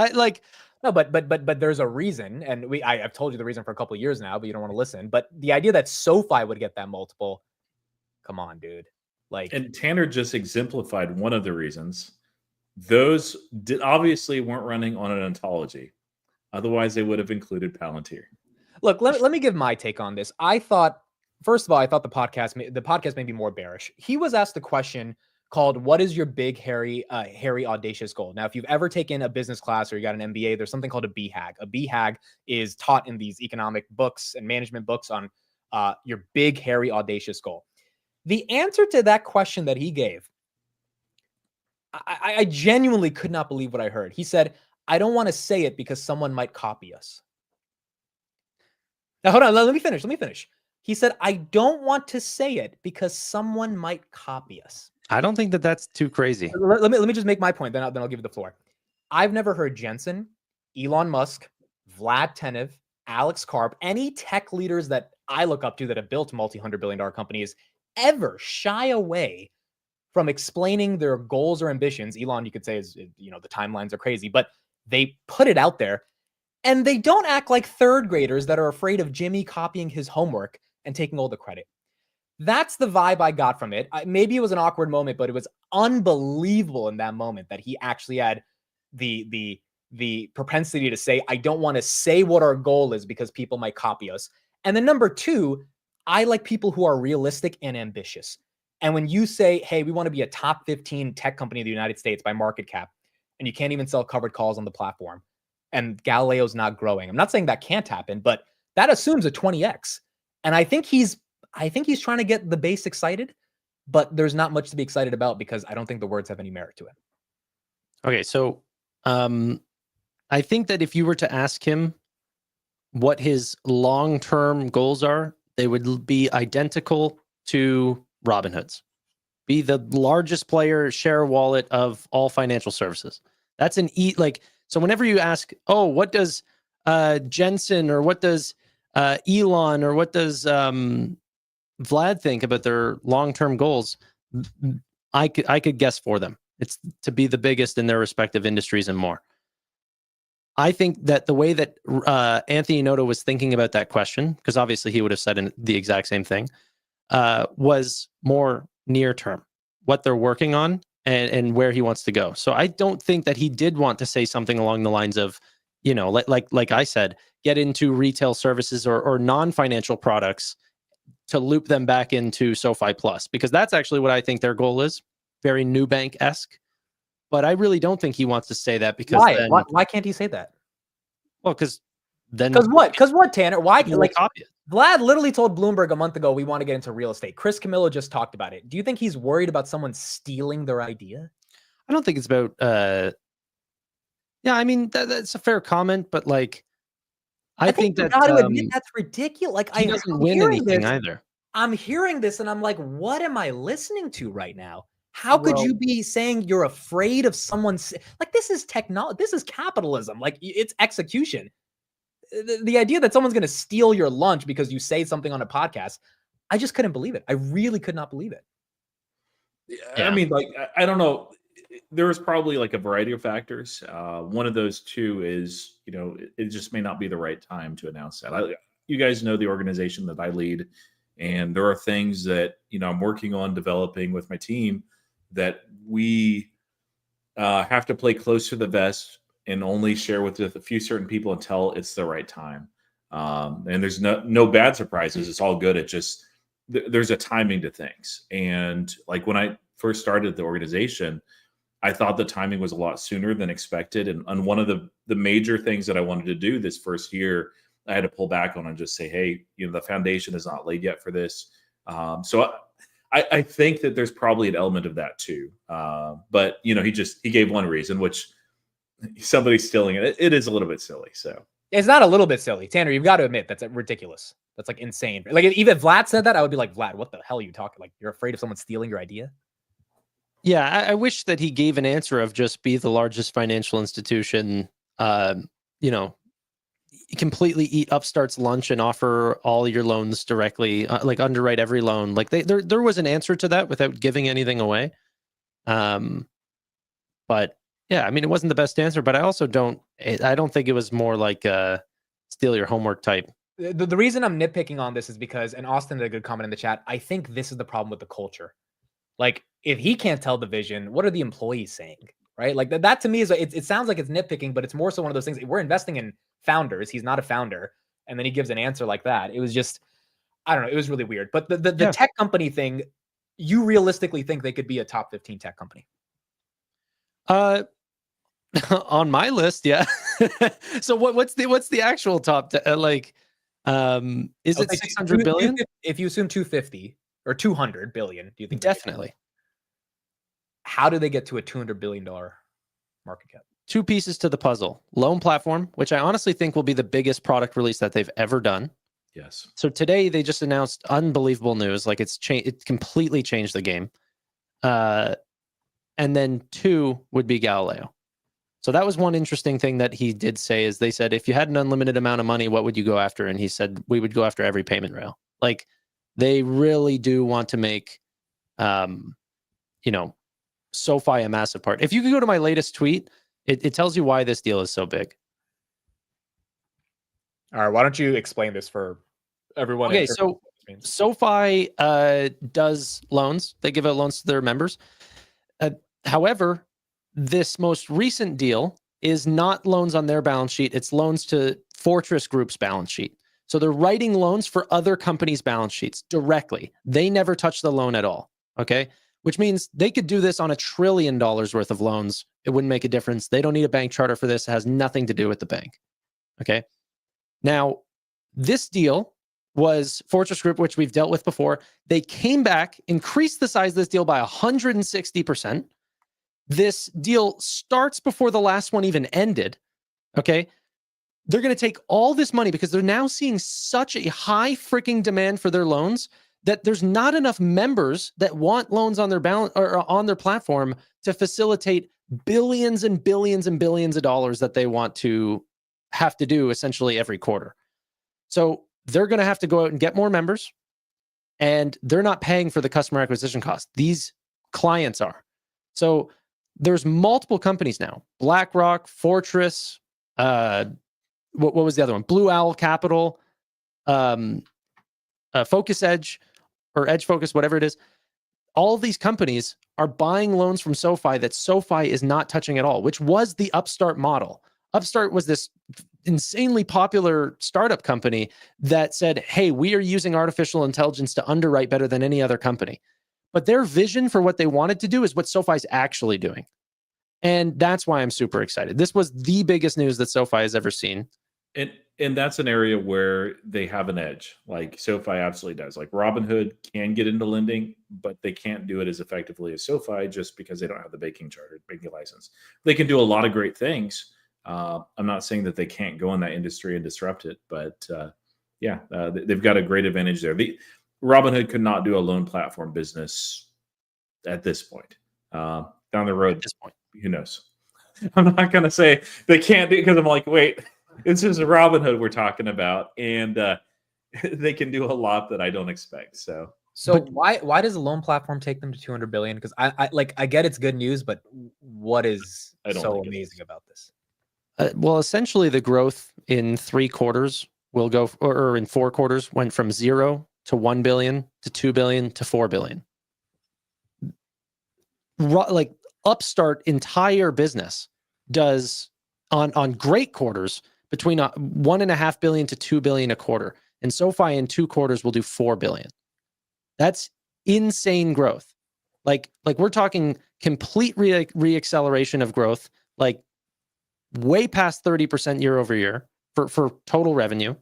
S1: No, but there's a reason, and I've told you the reason for a couple of years now, but you don't want to listen. But the idea that SoFi would get that multiple, come on, dude. Like,
S2: and Tanner just exemplified one of the reasons. Those obviously weren't running on an ontology. Otherwise, they would have included Palantir.
S1: Look, let me give my take on this. First of all, I thought the podcast may be more bearish. He was asked the question called, what is your big, hairy, audacious goal? Now, if you've ever taken a business class or you got an MBA, there's something called a BHAG. A BHAG is taught in these economic books and management books on your big, hairy, audacious goal. The answer to that question that he gave, I genuinely could not believe what I heard. He said, I don't want to say it because someone might copy us. Now, hold on. Let me finish. He said, I don't want to say it because someone might copy us.
S3: I don't think that's too crazy.
S1: Let me just make my point, then I'll give you the floor. I've never heard Jensen, Elon Musk, Vlad Tenev, Alex Karp, any tech leaders that I look up to that have built multi-hundred-billion-dollar companies ever shy away from explaining their goals or ambitions. Elon, you could say, is, the timelines are crazy, but they put it out there. And they don't act like third graders that are afraid of Jimmy copying his homework and taking all the credit. That's the vibe I got from it. Maybe it was an awkward moment, but it was unbelievable in that moment that he actually had the propensity to say, I don't want to say what our goal is because people might copy us. And then number two, I like people who are realistic and ambitious. And when you say, hey, we want to be a top 15 tech company in the United States by market cap, and you can't even sell covered calls on the platform, and Galileo's not growing. I'm not saying that can't happen, but that assumes a 20x. And I think he's trying to get the base excited, but there's not much to be excited about because I don't think the words have any merit to it.
S3: Okay, so I think that if you were to ask him what his long-term goals are, they would be identical to Robinhood's. Be the largest player, share wallet of all financial services. That's so whenever you ask, oh, what does Jensen or what does Elon or what does Vlad think about their long-term goals, I could guess for them. It's to be the biggest in their respective industries and more. I think that the way that Anthony Noto was thinking about that question, because obviously he would have said the exact same thing, was more near term, what they're working on and where he wants to go. So I don't think that he did want to say something along the lines of, like I said, get into retail services or non-financial products to loop them back into SoFi Plus, because that's actually what I think their goal is. Very Nubank-esque. But I really don't think he wants to say that because
S1: why can't he say that?
S3: Well, because
S1: what, Tanner? Why? Like,
S3: copy it.
S1: Vlad literally told Bloomberg a month ago, we want to get into real estate. Chris Camillo just talked about it. Do you think he's worried about someone stealing their idea?
S3: I don't think it's about, I mean, that's a fair comment, but like, I think that
S1: you got to admit that's ridiculous. Like,
S3: he doesn't win anything either.
S1: I'm hearing this and I'm like, what am I listening to right now? How could you be saying you're afraid of someone's like, this is technology, this is capitalism, like it's execution. The idea that someone's going to steal your lunch because you say something on a podcast, I just couldn't believe it. I really could not believe it.
S2: Yeah. I mean, like, I don't know. There was probably like a variety of factors. One of those two is, it just may not be the right time to announce that. You guys know the organization that I lead, and there are things that, I'm working on developing with my team that we have to play close to the vest and only share with a few certain people until it's the right time. And there's no bad surprises. It's all good. It just, there's a timing to things. And like when I first started the organization, I thought the timing was a lot sooner than expected. And on one of the major things that I wanted to do this first year, I had to pull back on and just say, hey, the foundation is not laid yet for this. So I think that there's probably an element of that too. But he gave one reason, which somebody's stealing it. It is a little bit silly. So
S1: it's not a little bit silly, Tanner. You've got to admit that's ridiculous. That's like insane. Like even Vlad said that, I would be like, Vlad, what the hell are you talking? Like you're afraid of someone stealing your idea?
S3: Yeah, I wish that he gave an answer of just be the largest financial institution. Completely eat Upstart's lunch and offer all your loans directly, like underwrite every loan. Like there was an answer to that without giving anything away. But yeah, I mean, it wasn't the best answer, but I don't think it was more like steal your homework type.
S1: The reason I'm nitpicking on this is because, and Austin did a good comment in the chat, I think this is the problem with the culture. Like if he can't tell the vision, what are the employees saying? Right? Like that to me is, it sounds like it's nitpicking, but it's more so one of those things. We're investing in founders. He's not a founder. And then he gives an answer like that. It was just, I don't know. It was really weird. But the tech company thing, you realistically think they could be a top 15 tech company?
S3: On my list, yeah. So what's the actual top? Is it 600 billion?
S1: If you assume 250 or 200 billion, do you think?
S3: Definitely.
S1: How do they get to a $200 billion market cap?
S3: Two pieces to the puzzle. Loan platform, which I honestly think will be the biggest product release that they've ever done.
S2: Yes.
S3: So today they just announced unbelievable news. Like it completely changed the game. And then two would be Galileo. So that was one interesting thing that he did say is they said, if you had an unlimited amount of money, what would you go after? And he said, we would go after every payment rail. Like they really do want to make, SoFi a massive part. If you could go to my latest tweet, it tells you why this deal is so big.
S1: All right, why don't you explain this for everyone?
S3: Okay, so SoFi does loans. They give out loans to their members. However, this most recent deal is not loans on their balance sheet. It's loans to Fortress Group's balance sheet. So they're writing loans for other companies' balance sheets directly. They never touch the loan at all. Okay, which means they could do this on $1 trillion worth of loans. It wouldn't make a difference. They don't need a bank charter for this. It has nothing to do with the bank. Okay. Now, this deal was Fortress Group, which we've dealt with before. They came back, increased the size of this deal by 160%. This deal starts before the last one even ended. Okay. They're going to take all this money because they're now seeing such a high freaking demand for their loans that there's not enough members that want loans on their balance or on their platform to facilitate billions and billions and billions of dollars that they want to have to do essentially every quarter. So they're going to have to go out and get more members, and they're not paying for the customer acquisition cost. These clients are. So there's multiple companies now: BlackRock, Fortress, what was the other one? Blue Owl Capital, Focus Edge, or Edge Focus, whatever it is. All of these companies are buying loans from SoFi that SoFi is not touching at all, which was the Upstart model. Upstart was this insanely popular startup company that said, hey, we are using artificial intelligence to underwrite better than any other company. But their vision for what they wanted to do is what SoFi is actually doing. And that's why I'm super excited. This was the biggest news that SoFi has ever seen.
S2: And that's an area where they have an edge, like SoFi absolutely does. Like Robinhood can get into lending, but they can't do it as effectively as SoFi just because they don't have the banking charter, banking license. They can do a lot of great things. I'm not saying that they can't go in that industry and disrupt it, but they've got a great advantage there. Robinhood could not do a loan platform business at this point. Down the road,
S3: At this point,
S2: who knows? I'm not going to say they can't do it because I'm like, wait, this is Robinhood we're talking about, and they can do a lot that I don't expect. So
S1: why does a loan platform take them to 200 billion? Because I get it's good news, but what is so amazing about this?
S3: Well, essentially, the growth in 3 quarters will go, or in 4 quarters, went from 0 to 1 billion to 2 billion to 4 billion. Like Upstart entire business does on great quarters between 1.5 billion to 2 billion a quarter, and SoFi in 2 quarters will do 4 billion. That's insane growth. Like we're talking complete reacceleration of growth, like way past 30% year over year for total revenue.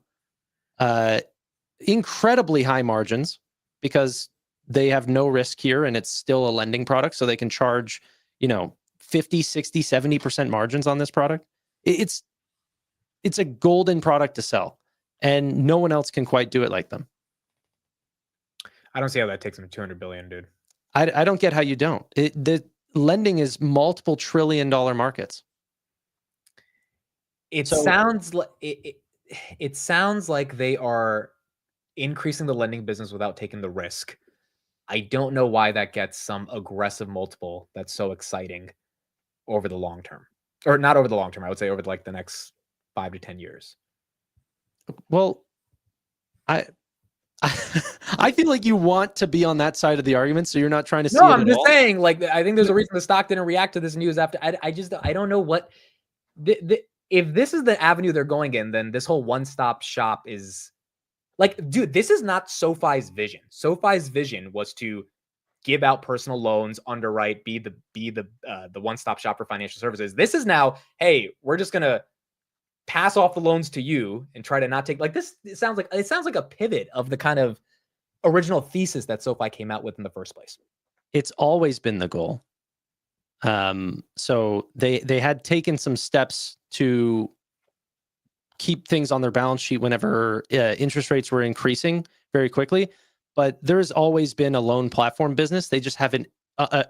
S3: Incredibly high margins because they have no risk here and it's still a lending product, so they can charge 50, 60, 70% margins on this product. It's a golden product to sell, and no one else can quite do it like them.
S1: I don't see how that takes them to 200 billion, dude.
S3: I don't get how you don't. The lending is multiple $1 trillion markets.
S1: It sounds like they are increasing the lending business without taking the risk. I don't know why that gets some aggressive multiple that's so exciting over the long term, or not over the long term. I would say over the next 5 to 10 years.
S3: Well, I feel like you want to be on that side of the argument, so you're not trying to see. No,
S1: I'm just saying. I think there's a reason the stock didn't react to this news after. I don't know what if this is the avenue they're going in, then this whole one-stop shop is dude, this is not SoFi's vision. SoFi's vision was to give out personal loans, underwrite, be the one-stop shop for financial services. This is now, hey, we're just gonna pass off the loans to you and try to not take this. It sounds like a pivot of the kind of original thesis that SoFi came out with in the first place.
S3: It's always been the goal. So they had taken some steps to keep things on their balance sheet whenever interest rates were increasing very quickly. But there's always been a loan platform business. They just haven't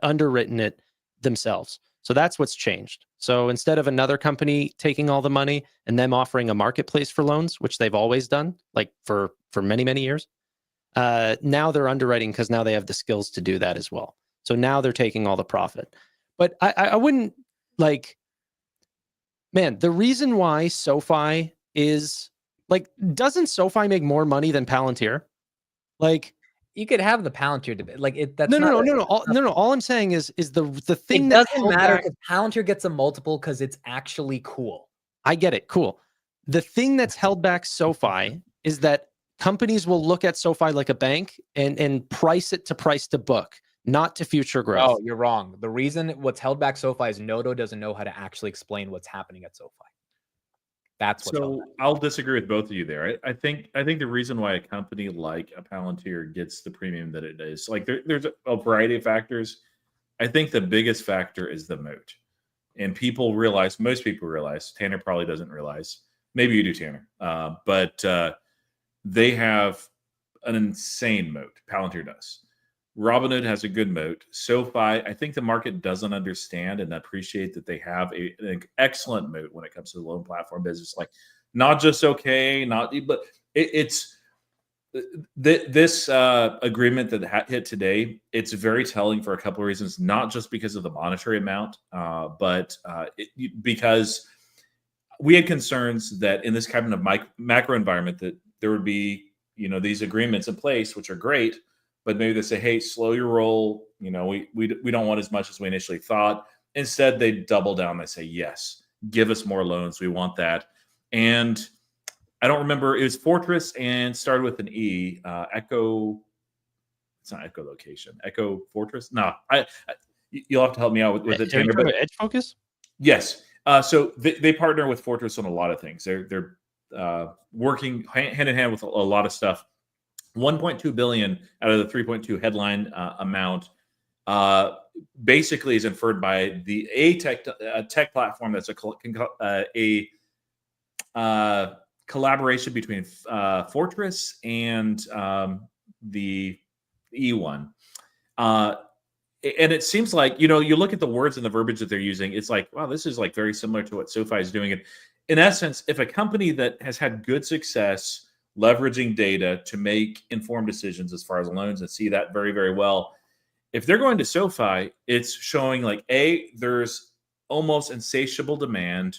S3: underwritten it themselves. So that's what's changed. So instead of another company taking all the money and them offering a marketplace for loans, which they've always done, for many, many years, now they're underwriting because now they have the skills to do that as well. So now they're taking all the profit. But I wouldn't the reason why SoFi is Like, doesn't SoFi make more money than Palantir? Like,
S1: You could have the Palantir debate. Like it. That's
S3: no,
S1: not
S3: no. All I'm saying is the thing
S1: It
S3: that
S1: doesn't
S3: held
S1: matter
S3: back.
S1: because Palantir gets a multiple because it's actually cool.
S3: I get it. Cool. The thing that's held back SoFi is that companies will look at SoFi like a bank and price it to price to book, not to future growth.
S1: Oh, you're wrong. The reason what's held back SoFi is Noto doesn't know how to actually explain what's happening at SoFi. That's what's held
S2: So
S1: back.
S2: I'll disagree with both of you there. I think the reason why a company like a Palantir gets the premium that it is, like there's a variety of factors. I think the biggest factor is the moat. And most people realize, Tanner probably doesn't realize, maybe you do, Tanner, but they have an insane moat. Palantir does. Robinhood has a good moat. SoFi, I think the market doesn't understand and appreciate that they have an excellent moat when it comes to the loan platform business. Like, not just okay, but it's this agreement that hit today. It's very telling for a couple of reasons, not just because of the monetary amount, but because we had concerns that in this kind of macro environment that there would be, these agreements in place, which are great, but maybe they say, hey, slow your roll. We don't want as much as we initially thought. Instead, they double down. They say, yes, give us more loans. We want that. And I don't remember. It was Fortress and started with an E. Echo. It's not Echolocation. Echo Fortress. No, you'll have to help me out with it, Tanner. But
S3: Edge Focus?
S2: Yes. So they partner with Fortress on a lot of things. They're working hand in hand with a lot of stuff. 1.2 billion out of the 3.2 headline amount basically is inferred by the tech platform that's a collaboration between Fortress and the E1. And it seems like, you look at the words and the verbiage that they're using, it's like, wow, this is like very similar to what SoFi is doing. And in essence, if a company that has had good success leveraging data to make informed decisions as far as loans and see that very, very well, if they're going to SoFi, it's showing like A, there's almost insatiable demand,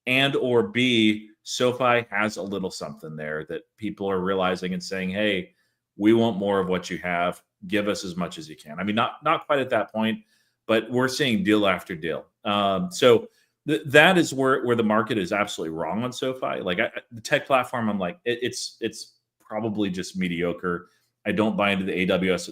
S2: and or B, SoFi has a little something there that people are realizing and saying, hey, we want more of what you have. Give us as much as you can. I mean, not quite at that point, but we're seeing deal after deal. So that is where the market is absolutely wrong on SoFi. Like the tech platform, I'm like, it's probably just mediocre. I don't buy into the AWS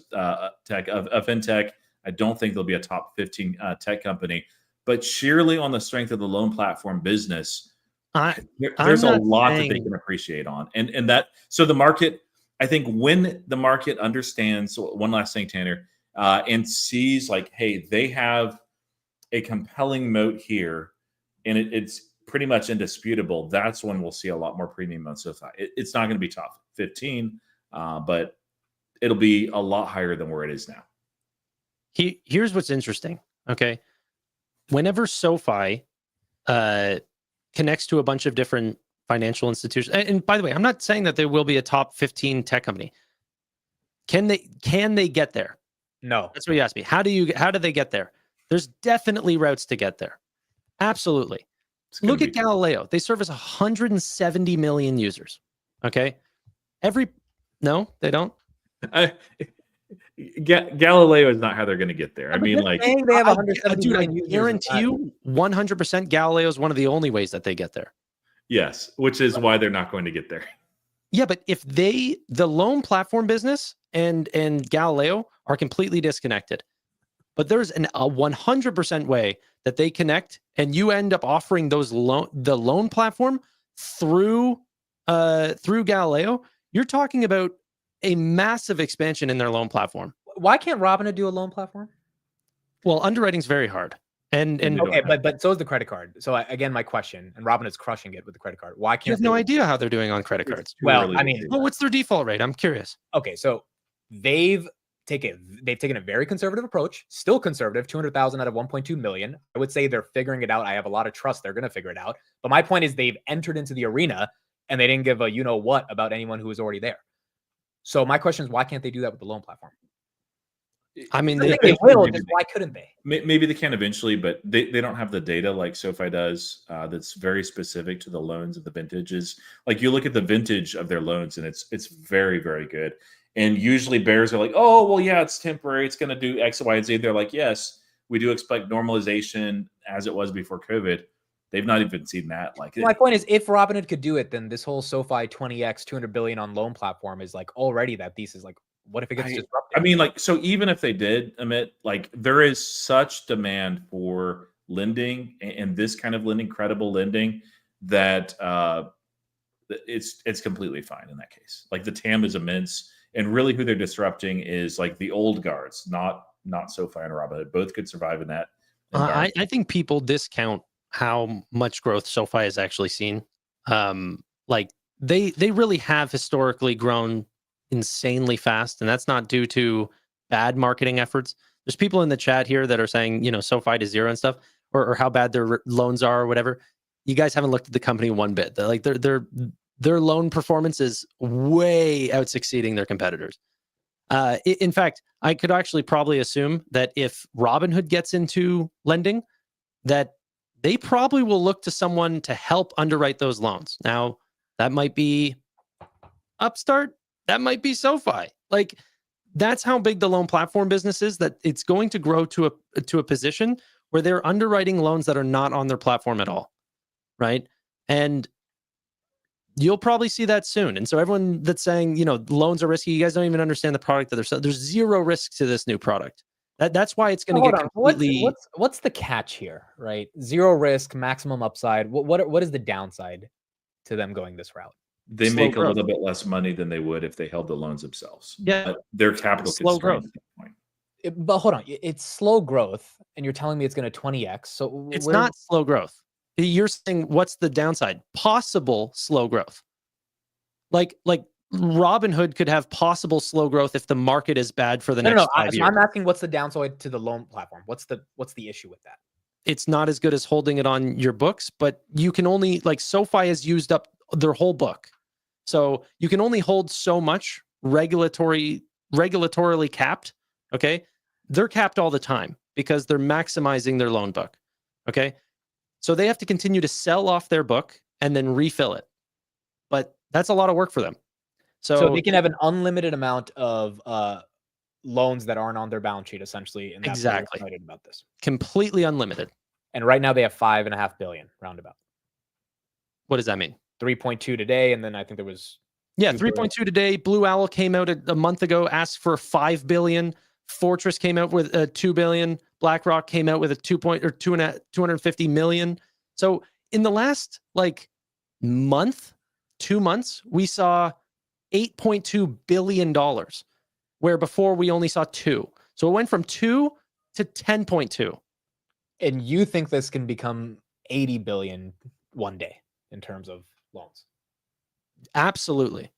S2: tech of fintech. I don't think they'll be a top 15 tech company. But sheerly on the strength of the loan platform business, there's a lot that they can appreciate on. And that, so the market, I think when the market understands, so one last thing, Tanner, and sees like, hey, they have a compelling moat here, and it's pretty much indisputable, that's when we'll see a lot more premium on SoFi. It's not going to be top 15, but it'll be a lot higher than where it is now.
S3: Here's what's interesting. Okay. Whenever SoFi connects to a bunch of different financial institutions, and by the way, I'm not saying that they will be a top 15 tech company. Can they get there?
S1: No.
S3: That's what you asked me. How do they get there? There's definitely routes to get there. Absolutely. Look at Galileo. They service 170 million users. Okay. No, they don't.
S2: Galileo is not how they're going to get there. I mean, like,
S1: they have 170
S3: dude, I
S1: million users.
S3: guarantee you 100% Galileo is one of the only ways that they get there.
S2: Yes, which is why they're not going to get there.
S3: Yeah, but if the loan platform business and Galileo are completely disconnected, but there's a 100% way that they connect, and you end up offering the loan platform through Galileo. You're talking about a massive expansion in their loan platform.
S1: Why can't Robinhood do a loan platform?
S3: Well, underwriting's very hard. And
S1: okay, but so is the credit card. So again, my question, and Robinhood's crushing it with the credit card. Why can't
S3: you have no idea how they're doing on credit cards?
S1: Well, I mean,
S3: what's their default rate? I'm curious.
S1: Okay, so they've taken a very conservative approach, still conservative, 200,000 out of 1.2 million. I would say they're figuring it out. I have a lot of trust they're going to figure it out. But my point is they've entered into the arena and they didn't give a what about anyone who was already there. So my question is, why can't they do that with the loan platform?
S3: I mean,
S1: I
S3: they,
S1: think they
S2: Eventually,
S1: will.
S2: maybe
S1: Just why couldn't they?
S2: maybe they can eventually, but they don't have the data like SoFi does. That's very specific to the loans and the vintages. Like you look at the vintage of their loans, and it's very very good. And usually bears are like, oh well, yeah, it's temporary. It's going to do X, Y, and Z. They're like, yes, we do expect normalization as it was before COVID. They've not even seen that. Like,
S1: My point is, if Robinhood could do it, then this whole SoFi 20x 200 billion on loan platform is like already that thesis. Like, what if it gets disrupted?
S2: I mean, like, so even if they did, Amit, like, there is such demand for lending and this kind of lending, credible lending, that it's completely fine in that case. Like, the TAM is immense, and really, who they're disrupting is like the old guards, not SoFi and Robinhood. Both could survive in that environment.
S3: I think people discount how much growth SoFi has actually seen. Like they really have historically grown insanely fast, and that's not due to bad marketing efforts. There's people in the chat here that are saying, you know, SoFi to zero and stuff, or how bad their loans are or whatever. You guys haven't looked at the company one bit. They're like their loan performance is way out succeeding their competitors. In fact, I could actually probably assume that if Robinhood gets into lending, that they probably will look to someone to help underwrite those loans. Now, that might be Upstart, that might be SoFi. Like, that's how big the loan platform business is, that it's going to grow to a position where they're underwriting loans that are not on their platform at all, right? And you'll probably see that soon. And so everyone that's saying, you know, loans are risky, you guys don't even understand the product that they're selling. There's zero risk to this new product. That's why it's going to get completely.
S1: What's the catch here, right? Zero risk, maximum upside. What is the downside to them going this route?
S2: They
S3: Slow
S2: make
S3: growth.
S2: a little bit less money than they would if they held the loans themselves.
S3: Yeah.
S2: But their capital
S3: Slow
S2: constrained
S3: growth.
S2: at that point.
S1: But hold on, it's slow growth, and you're telling me it's going to 20x. So
S3: It's not slow growth. You're saying what's the downside? Possible slow growth. Like Robinhood could have possible slow growth if the market is bad for the next 5 years.
S1: I'm asking what's the downside to the loan platform? What's the issue with that?
S3: It's not as good as holding it on your books, but you can only, like, SoFi has used up their whole book. So you can only hold so much regulatorily capped. Okay. They're capped all the time because they're maximizing their loan book. Okay. So they have to continue to sell off their book and then refill it. But that's a lot of work for them.
S1: So they can have an unlimited amount of loans that aren't on their balance sheet, essentially. And that's why we're excited about this.
S3: Completely unlimited.
S1: And right now they have 5.5 billion roundabout.
S3: What does that mean?
S1: 3.2 today, and then I think there was
S3: 3.2 today. Blue Owl came out a month ago, asked for 5 billion. Fortress came out with 2 billion. BlackRock came out with a 250 million. So in the last month, 2 months, we saw $8.2 billion, where before we only saw 2. So it went from 2 to 10.2.
S1: And you think this can become 80 billion one day in terms of loans?
S3: Absolutely.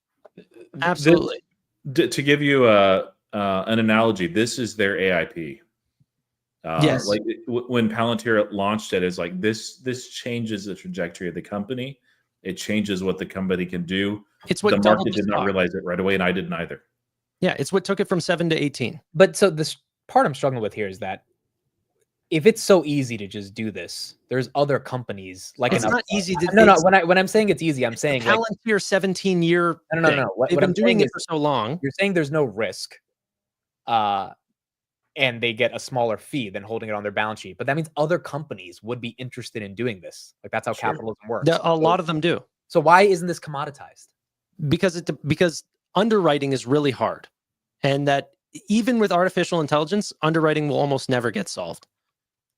S3: Absolutely.
S2: To give you an analogy, this is their AIP.
S3: Yes.
S2: Like when Palantir launched it, it's like this changes the trajectory of the company. It changes what the company can do.
S3: It's what
S2: the market did not realize it right away, and I didn't either.
S3: Yeah, it's what took it from 7 to 18.
S1: But so this part I'm struggling with here is that if it's so easy to just do this, there's other companies like
S3: it's not easy to.
S1: No. When I'm saying it's easy, I'm saying
S3: Palantir 17-year.
S1: No.
S3: They've been doing it for so long.
S1: You're saying there's no risk, and they get a smaller fee than holding it on their balance sheet. But that means other companies would be interested in doing this. Like that's how capitalism works.
S3: A lot of them do.
S1: So why isn't this commoditized?
S3: Because underwriting is really hard, and that even with artificial intelligence, underwriting will almost never get solved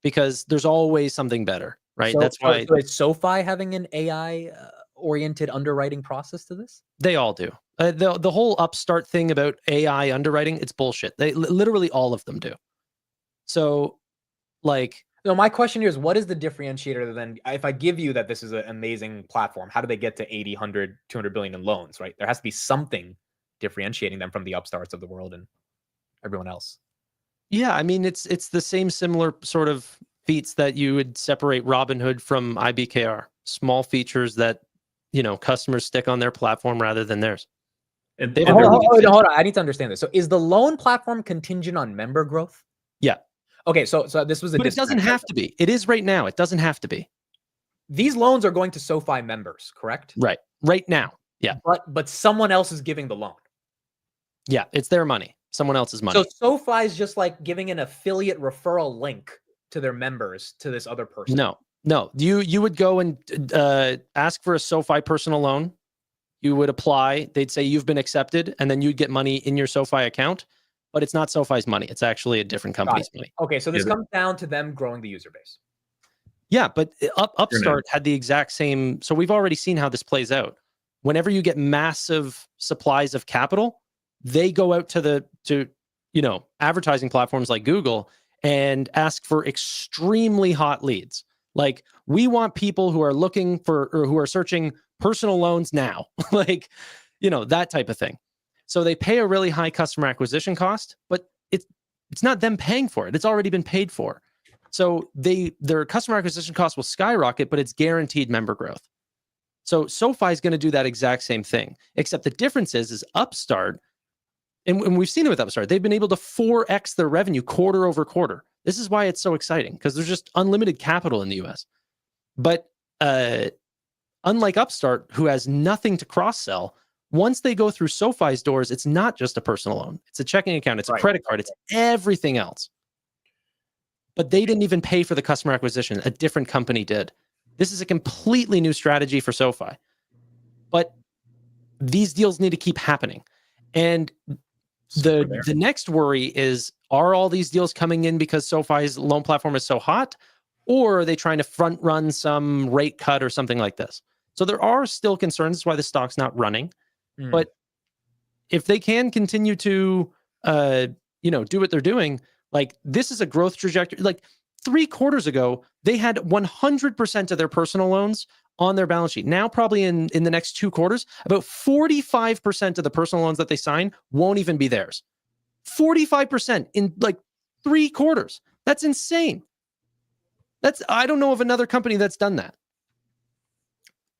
S3: because there's always something better, right?
S1: So,
S3: That's why.
S1: So is SoFi having an AI oriented underwriting process to this?
S3: They all do. The whole Upstart thing about AI underwriting, it's bullshit. They literally all of them do. So,
S1: no, my question here is, what is the differentiator then? If I give you that this is an amazing platform, how do they get to 80, 100, 200 billion in loans, right? There has to be something differentiating them from the Upstarts of the world and everyone else.
S3: Yeah, I mean, it's the same similar sort of feats that you would separate Robinhood from IBKR. Small features that, customers stick on their platform rather than theirs.
S2: And,
S3: They've
S2: and
S1: Hold
S2: there
S1: on,
S2: was-
S1: hold on. I need to understand this. So is the loan platform contingent on member growth?
S3: Yeah.
S1: Okay, so this was a
S3: But it doesn't
S1: disconnect.
S3: have to be. It is right now. It doesn't have to be.
S1: These loans are going to SoFi members, correct?
S3: Right now. Yeah.
S1: But someone else is giving the loan.
S3: Yeah. It's their money. Someone else's money.
S1: So SoFi is just like giving an affiliate referral link to their members to this other person.
S3: No. You would go and ask for a SoFi personal loan. You would apply. They'd say you've been accepted, and then you'd get money in your SoFi account. But it's not SoFi's money. It's actually a different company's money.
S1: Okay, so this
S2: Yeah,
S1: comes down to them growing the user base.
S3: Yeah, but Upstart had the exact same. So we've already seen how this plays out. Whenever you get massive supplies of capital, they go out to advertising platforms like Google and ask for extremely hot leads. Like, we want people who are looking for or who are searching personal loans now, like, that type of thing. So they pay a really high customer acquisition cost, but it's not them paying for it. It's already been paid for. So their customer acquisition cost will skyrocket, but it's guaranteed member growth. So SoFi is going to do that exact same thing, except the difference is Upstart, and we've seen it with Upstart, they've been able to 4x their revenue quarter over quarter. This is why it's so exciting, because there's just unlimited capital in the US. But unlike Upstart, who has nothing to cross-sell, once they go through SoFi's doors, it's not just a personal loan. It's a checking account. It's a credit card. It's everything else. But they didn't even pay for the customer acquisition. A different company did. This is a completely new strategy for SoFi. But these deals need to keep happening. And the next worry is, are all these deals coming in because SoFi's loan platform is so hot? Or are they trying to front run some rate cut or something like this? So there are still concerns. That's why the stock's not running. But if they can continue to, do what they're doing, like, this is a growth trajectory. Like, 3 quarters ago, they had 100% of their personal loans on their balance sheet. Now, probably in the next 2 quarters, about 45% of the personal loans that they sign won't even be theirs. 45% in like 3 quarters. That's insane. I don't know of another company that's done that.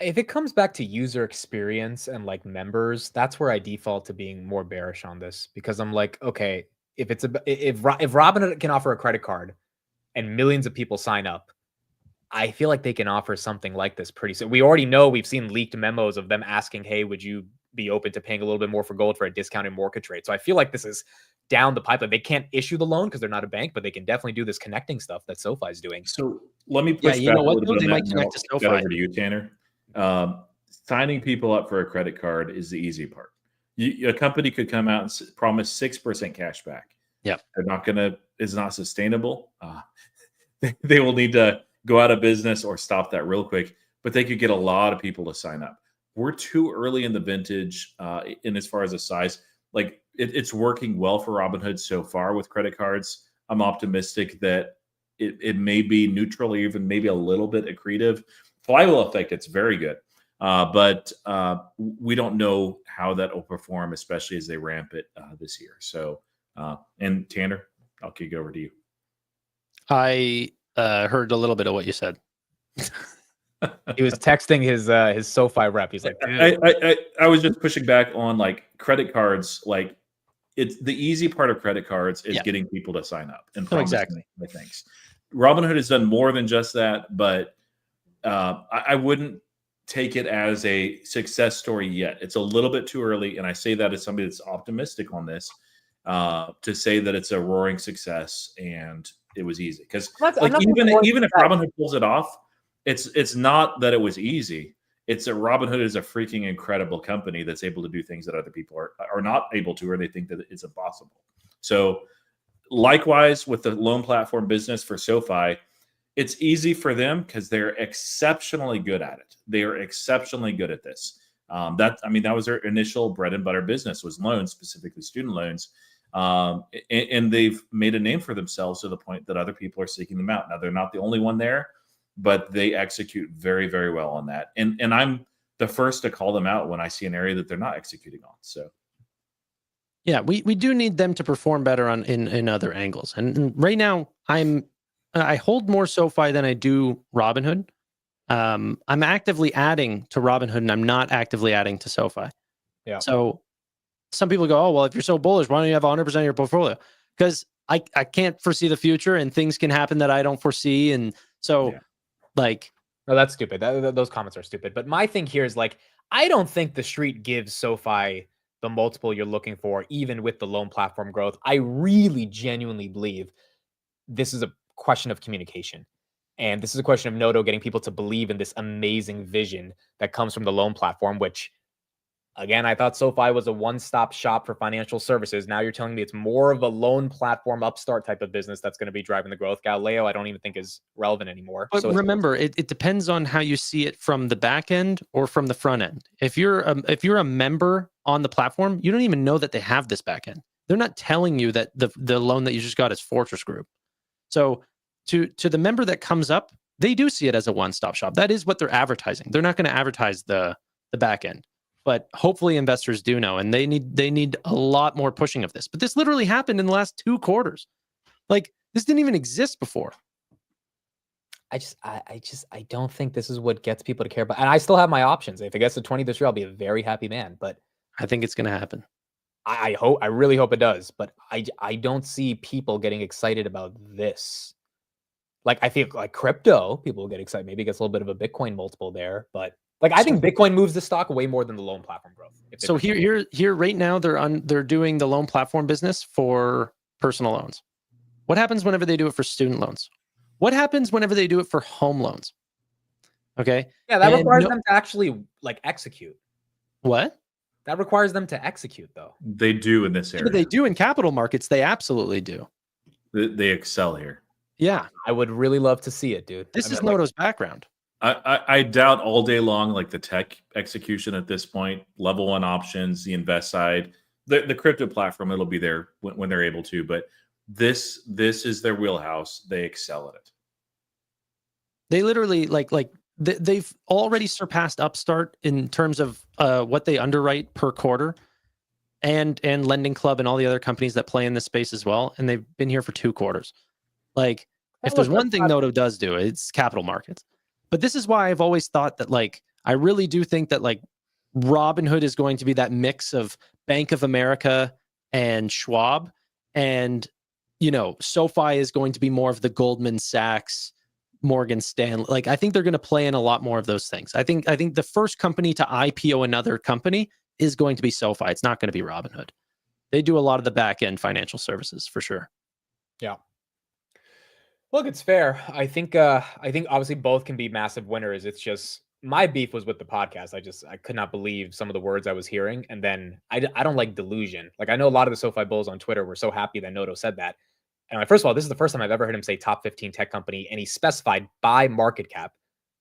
S1: If it comes back to user experience and like members, that's where I default to being more bearish on this, because I'm like, okay, if Robinhood can offer a credit card and millions of people sign up, I feel like they can offer something like this pretty soon. We already know, we've seen leaked memos of them asking, hey, would you be open to paying a little bit more for gold for a discounted mortgage rate? So I feel like this is down the pipeline. They can't issue the loan because they're not a bank, but they can definitely do this connecting stuff that SoFi is doing.
S2: So let me push back a little bit. They might connect to SoFi. Over to you, Tanner. Signing people up for a credit card is the easy part. A company could come out and promise 6% cash back.
S3: Yeah,
S2: they're not gonna. It's not sustainable. They will need to go out of business or stop that real quick. But they could get a lot of people to sign up. We're too early in the vintage, in as far as the size. Like, it's working well for Robinhood so far with credit cards. I'm optimistic that it may be neutral or even maybe a little bit accretive. Flywheel effect, it's very good. But we don't know how that will perform, especially as they ramp it this year. So, and Tanner, I'll kick it over to you.
S3: I heard a little bit of what you said.
S1: He was texting his SoFi rep. He's like,
S2: I was just pushing back on like credit cards. Like, it's the easy part of credit cards is getting people to sign up and
S3: exactly
S2: things. Robinhood has done more than just that, but I wouldn't take it as a success story yet. It's a little bit too early, and I say that as somebody that's optimistic on this, to say that it's a roaring success and it was easy. Because like, even if Robinhood pulls it off, it's not that it was easy. It's that Robinhood is a freaking incredible company that's able to do things that other people are not able to, or they think that it's impossible. So likewise with the loan platform business for SoFi, it's easy for them because they're exceptionally good at it. They are exceptionally good at this. That was their initial bread and butter business, was loans, specifically student loans. And they've made a name for themselves to the point that other people are seeking them out. Now, they're not the only one there, but they execute very, very well on that. And I'm the first to call them out when I see an area that they're not executing on. So,
S3: yeah, we do need them to perform better in other angles. And right now, I hold more SoFi than I do Robinhood. I'm actively adding to Robinhood, and I'm not actively adding to SoFi.
S1: Yeah.
S3: So some people go, oh, well, if you're so bullish, why don't you have 100% of your portfolio? Because I can't foresee the future and things can happen that I don't foresee. And so like,
S1: no, that's stupid. Those comments are stupid. But my thing here is like, I don't think the street gives SoFi the multiple you're looking for, even with the loan platform growth. I really genuinely believe this is a question of communication. And this is a question of Noto getting people to believe in this amazing vision that comes from the loan platform, which, again, I thought SoFi was a one-stop shop for financial services. Now you're telling me it's more of a loan platform upstart type of business that's going to be driving the growth. Galileo, I don't even think is relevant anymore.
S3: But so remember, it depends on how you see it from the back end or from the front end. If you're a member on the platform, you don't even know that they have this back end. They're not telling you that the loan that you just got is Fortress Group. So to the member that comes up, they do see it as a one-stop shop. That is what they're advertising. They're not going to advertise the back end. But hopefully investors do know, and they need a lot more pushing of this. But this literally happened in the last 2 quarters. Like, this didn't even exist before.
S1: I don't think this is what gets people to care about. And I still have my options. If it gets to 20 this year, I'll be a very happy man. But
S3: I think it's going to happen.
S1: I really hope it does. But I don't see people getting excited about this. Like, I feel like crypto, people will get excited. Maybe it gets a little bit of a Bitcoin multiple there, but like, I think Bitcoin moves the stock way more than the loan platform growth.
S3: So here right now, they're doing the loan platform business for personal loans. What happens whenever they do it for student loans? What happens whenever they do it for home loans? Okay.
S1: Yeah, that requires them to actually like execute.
S3: What?
S1: That requires them to execute, though.
S2: They do in this area.
S3: But they do in capital markets. They absolutely do.
S2: They excel here.
S3: Yeah.
S1: I would really love to see it, dude.
S3: This is Noto's background.
S2: I doubt all day long, like the tech execution at this point, level 1 options, the invest side, the crypto platform, it'll be there when they're able to. But this is their wheelhouse. They excel at it.
S3: They literally they've already surpassed Upstart in terms of what they underwrite per quarter, and Lending Club and all the other companies that play in this space as well. And they've been here for 2 quarters. Like, if there's one thing Noto does do, it's capital markets. But this is why I've always thought that, like, I really do think that, like, Robinhood is going to be that mix of Bank of America and Schwab. And, you know, SoFi is going to be more of the Goldman Sachs, Morgan Stanley. Like, I think they're going to play in a lot more of those things. I think the first company to IPO another company is going to be SoFi. It's not going to be Robinhood. They do a lot of the back end financial services for sure.
S1: Yeah. Look, it's fair. I think obviously both can be massive winners. It's just my beef was with the podcast. I could not believe some of the words I was hearing. And then I don't like delusion. Like, I know a lot of the SoFi bulls on Twitter were so happy that Noto said that. And first of all, this is the first time I've ever heard him say top 15 tech company, and he specified by market cap.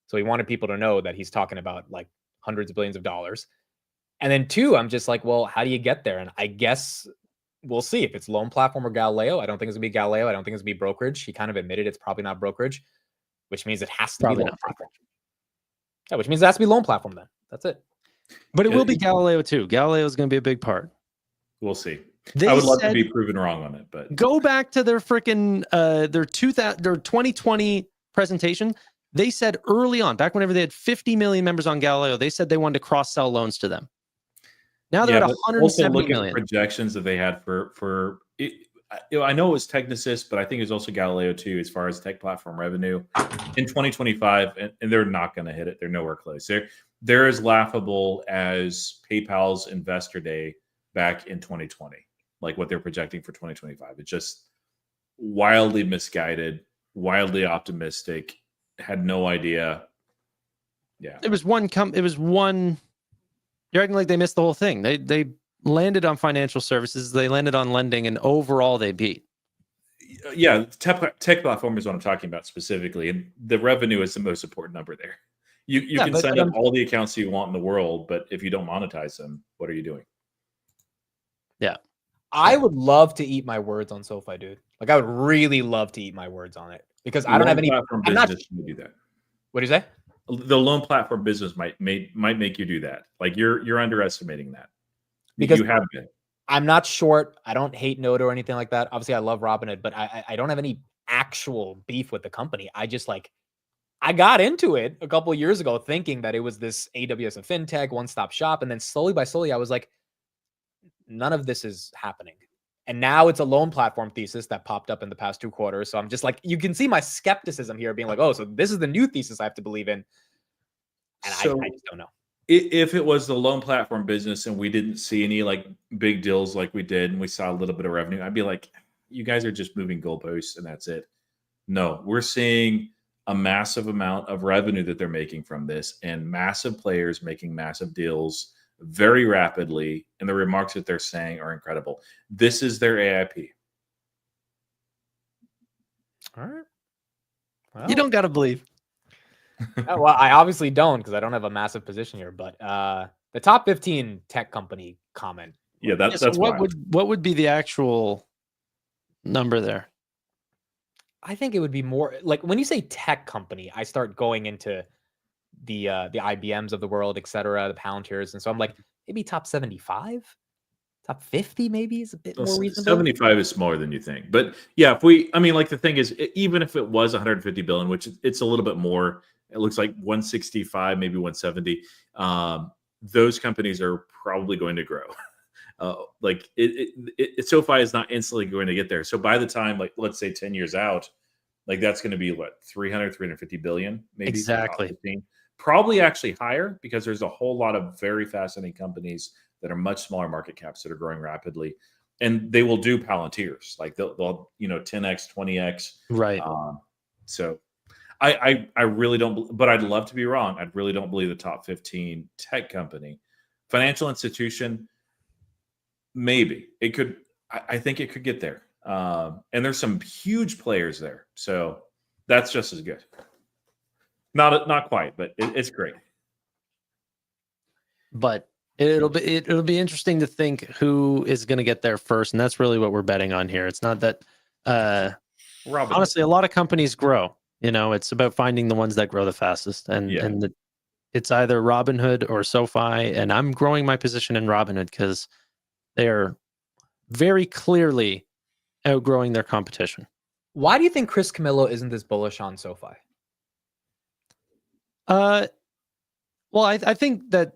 S1: So he wanted people to know that he's talking about like hundreds of billions of dollars. And then 2, I'm just like, well, how do you get there? And I guess we'll see if it's loan platform or Galileo. I don't think it's gonna be Galileo. I don't think it's gonna be brokerage. He kind of admitted it's probably not brokerage, which means it has to
S3: Probably
S1: be loan
S3: not.
S1: platform. Yeah, which means it has to be loan platform then. That's it.
S3: But it will be Galileo too. Galileo is going to be a big part.
S2: We'll see.
S3: They
S2: I would love to
S3: said-
S2: be proven wrong on it, but
S3: Go back to their freaking their 2020 presentation. They said early on, back whenever they had 50 million members on Galileo, they said they wanted to cross-sell loans to them. Now they're at
S2: but also
S3: 170
S2: look at
S3: million.
S2: the projections that they had for it. I know it was Technisys, but I think it was also Galileo too, as far as tech platform revenue in 2025, and they're not going to hit it. They're nowhere close. They're as laughable as PayPal's Investor Day back in 2020, like what they're projecting for 2025. It's just wildly misguided, wildly optimistic. Had no idea. Yeah,
S3: It was one. You're acting like they missed the whole thing. They landed on financial services. They landed on lending, and overall they beat.
S2: yeah. Tech platform is what I'm talking about specifically, and the revenue is the most important number there. You can sign up all the accounts you want in the world, but if you don't monetize them, what are you doing?
S3: Yeah.
S1: I would love to eat my words on SoFi, dude. Like, I would really love to eat my words on it because I don't have any.
S2: Platform
S1: I'm not.
S2: business should do that.
S1: What do you say?
S2: The loan platform business might make you do that. Like you're underestimating that
S1: Because
S2: you have been.
S1: I'm not short. I don't hate Noto or anything like that. Obviously, I love Robinhood, but I don't have any actual beef with the company. I just like, I got into it a couple of years ago thinking that it was this AWS of fintech, one-stop shop. And then slowly by slowly, I was like, none of this is happening. And now it's a loan platform thesis that popped up in the past 2 quarters. So I'm just like, you can see my skepticism here being like, oh, so this is the new thesis I have to believe in. And I just don't know.
S2: If it was the loan platform business and we didn't see any like big deals like we did and we saw a little bit of revenue, I'd be like, you guys are just moving goalposts and that's it. No, we're seeing a massive amount of revenue that they're making from this and massive players making massive deals very rapidly. And the remarks that they're saying are incredible. This is their AIP.
S1: All right. Well,
S3: You don't got to believe.
S1: well, I obviously don't because I don't have a massive position here. But the top 15 tech company comment.
S2: Yeah, that's
S3: what would be the actual number there?
S1: I think it would be more like when you say tech company, I start going into the IBMs of the world, et cetera, the Palantirs. And so I'm like, maybe top 75, top 50, maybe is a bit more reasonable.
S2: 75 is smaller than you think. But yeah, the thing is, even if it was 150 billion, which it's a little bit more, it looks like 165, maybe 170. Those companies are probably going to grow. SoFi is not instantly going to get there. So by the time, like, let's say 10 years out, like that's going to be what, 350 billion, maybe.
S3: Exactly.
S2: Probably actually higher because there's a whole lot of very fascinating companies that are much smaller market caps that are growing rapidly. And they will do Palantirs. Like they'll 10x, 20x.
S3: Right.
S2: So I really don't, but I'd love to be wrong. I really don't believe the top 15 tech company. Financial institution, maybe it could. I think it could get there. And there's some huge players there, so that's just as good. Not quite, but it's great.
S3: But it'll be interesting to think who is going to get there first, and that's really what we're betting on here. It's not that honestly, a lot of companies grow. It's about finding the ones that grow the fastest, and it's either Robinhood or SoFi, and I'm growing my position in Robinhood because they are very clearly outgrowing their competition.
S1: Why do you think Chris Camillo isn't this bullish on SoFi?
S3: Well, I think that,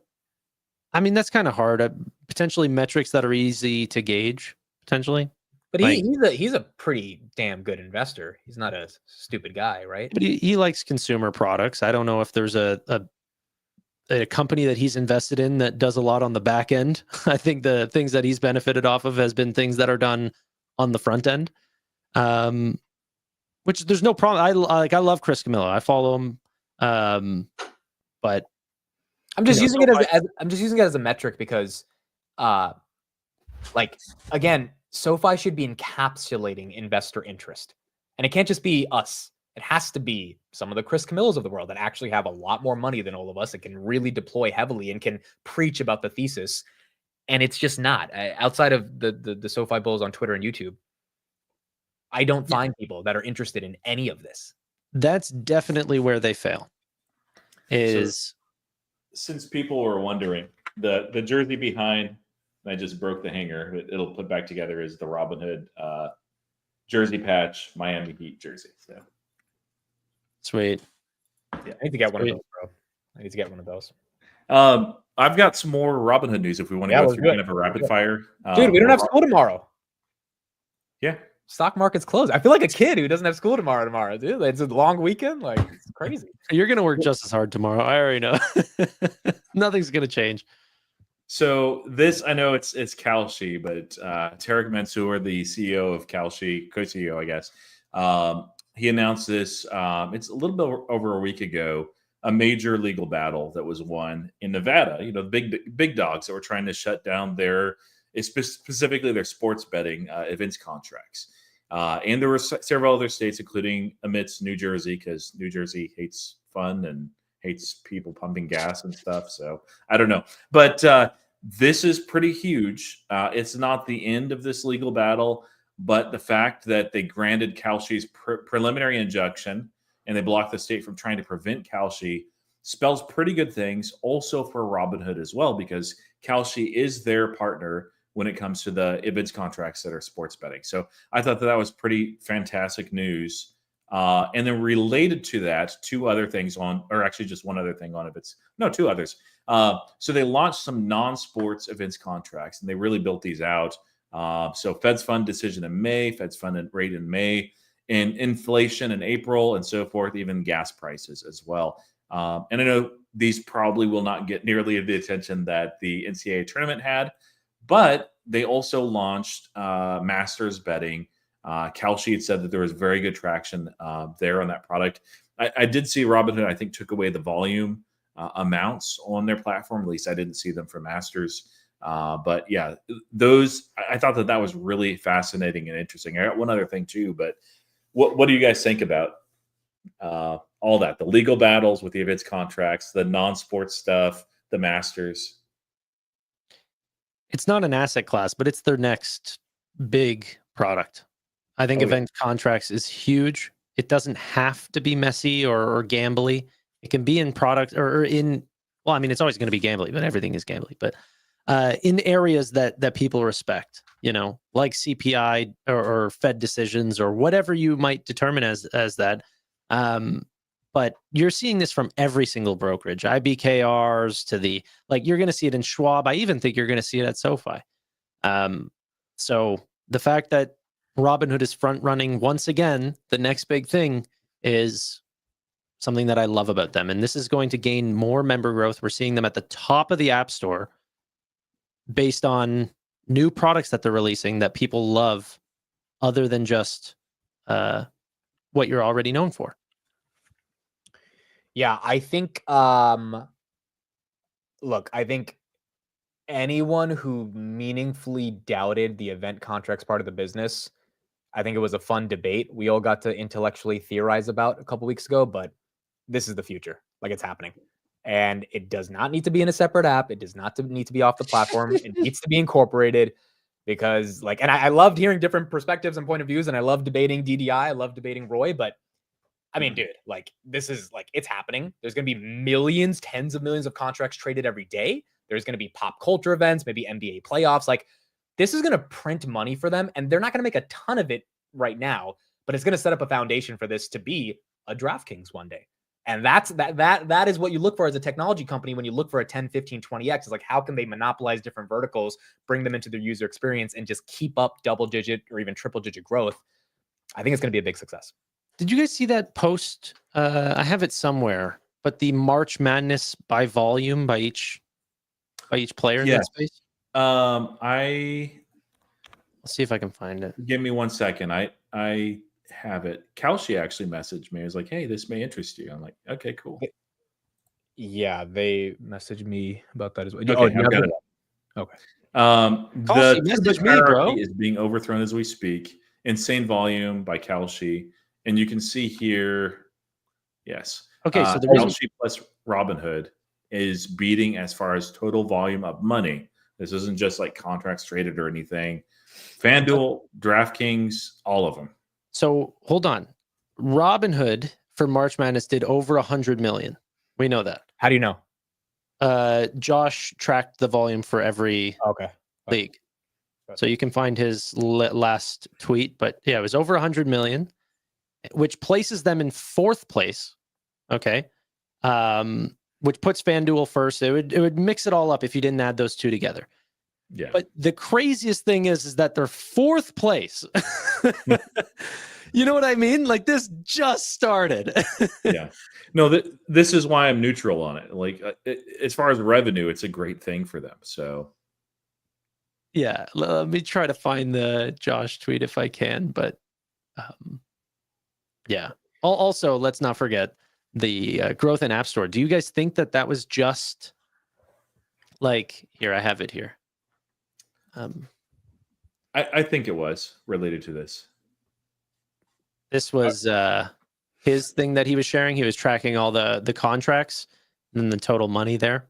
S3: that's kind of hard. Potentially metrics that are easy to gauge, potentially.
S1: But he's a pretty damn good investor. He's not a stupid guy, right?
S3: But he likes consumer products. I don't know if there's a company that he's invested in that does a lot on the back end. I think the things that he's benefited off of has been things that are done on the front end. Which there's no problem. I love Chris Camillo. I follow him. But
S1: I'm just using it as a metric because again, SoFi should be encapsulating investor interest. And it can't just be us. It has to be some of the Chris Camillos of the world that actually have a lot more money than all of us and can really deploy heavily and can preach about the thesis. And it's just not. Outside of the SoFi bulls on Twitter and YouTube, I don't find people that are interested in any of this.
S3: That's definitely where they fail.
S2: Since people were wondering, the jersey behind, I just broke the hanger. It'll put back together is the Robinhood jersey patch, Miami Heat jersey. So
S3: sweet.
S1: Yeah, I need to get one of those, bro. I need to get one of those.
S2: I've got some more Robinhood news if we want to go through kind of a rapid fire.
S1: Dude, we don't have school tomorrow.
S2: Yeah.
S1: Stock market's closed. I feel like a kid who doesn't have school tomorrow, dude. It's a long weekend. Like, it's crazy.
S3: You're going to work just as hard tomorrow. I already know. Nothing's going to change.
S2: So this, I know it's Kalshi, but Tarek Mansour, the CEO of Kalshi, co-CEO, I guess, he announced this. It's a little bit over a week ago, a major legal battle that was won in Nevada. The big dogs that were trying to shut down specifically their sports betting events contracts. And there were several other states, including amidst New Jersey, because New Jersey hates fun and hates people pumping gas and stuff. So I don't know. But this is pretty huge. It's not the end of this legal battle, but the fact that they granted Kalshi's preliminary injunction and they blocked the state from trying to prevent Kalshi spells pretty good things also for Robinhood as well, because Kalshi is their partner when it comes to the events contracts that are sports betting. So I thought that was pretty fantastic news And then related to that, two other things or actually just one other thing two others. So they launched some non-sports events contracts, and they really built these out. So Fed's fund decision in May, Fed's fund rate in May, and inflation in April, and so forth, even gas prices as well. And I know these probably will not get nearly the attention that the NCAA tournament had, but they also launched Masters betting. Kalshi had said that there was very good traction there on that product. I did see Robinhood, I think, took away the volume amounts on their platform. At least I didn't see them for Masters. But yeah, I thought that was really fascinating and interesting. I got one other thing too, but what do you guys think about all that? The legal battles with the events contracts, the non-sports stuff, the Masters.
S3: It's not an asset class, but it's their next big product. I think event contracts is huge. It doesn't have to be messy or gambly. It can be in product or in, well, I mean, it's always going to be gambly, but everything is gambly. But in areas that people respect, like CPI or Fed decisions or whatever you might determine as that. But you're seeing this from every single brokerage, IBKRs to you're going to see it in Schwab. I even think you're going to see it at SoFi. So the fact that Robinhood is front running once again, the next big thing is something that I love about them. And this is going to gain more member growth. We're seeing them at the top of the App Store based on new products that they're releasing that people love other than just what you're already known for.
S1: Yeah, I think, look, I think anyone who meaningfully doubted the event contracts part of the business, I think it was a fun debate we all got to intellectually theorize about a couple weeks ago, but this is the future. It's happening. And it does not need to be in a separate app. It does not need to be off the platform. It needs to be incorporated because and I loved hearing different perspectives and point of views, and I love debating DDI. I love debating Roy, but I mean, dude, this is it's happening. There's going to be millions, tens of millions of contracts traded every day. There's going to be pop culture events, maybe NBA playoffs. This is going to print money for them, and they're not going to make a ton of it right now, but it's going to set up a foundation for this to be a DraftKings one day. And that is what you look for as a technology company when you look for a 10, 15, 20x. Is how can they monopolize different verticals, bring them into their user experience, and just keep up double-digit or even triple-digit growth. I think it's going to be a big success.
S3: Did you guys see that post? I have it somewhere, but the March Madness by volume by each player in that space.
S2: Let's
S3: see if I can find it.
S2: Give me 1 second. I have it. Kalshi actually messaged me. He was like, "Hey, this may interest you." I'm like, "Okay, cool."
S1: Yeah, they messaged me about that as well.
S2: Okay, I've got it.
S1: Okay.
S2: The message me, bro, is being overthrown as we speak. Insane Volume by Kalshi, and you can see here. Yes.
S3: Okay, so the
S2: Kalshi plus Robinhood is beating as far as total volume of money. This isn't just contracts traded or anything. FanDuel, DraftKings, all of them.
S3: So hold on. Robinhood for March Madness did over 100 million. We know that.
S1: How do you know?
S3: Josh tracked the volume for every league. So you can find his last tweet. But yeah, it was over 100 million, which places them in fourth place. Okay. Which puts FanDuel first. It would mix it all up if you didn't add those two together.
S2: Yeah.
S3: But the craziest thing is that they're fourth place. You know what I mean? This just started.
S2: Yeah. No, this is why I'm neutral on it. As far as revenue, it's a great thing for them. So.
S3: Yeah. Let me try to find the Josh tweet if I can. But yeah. Also, let's not forget the growth in App Store. Do you guys think that was just here, I have it here.
S2: I think it was related to this.
S3: This was his thing that he was sharing. He was tracking all the contracts and the total money there.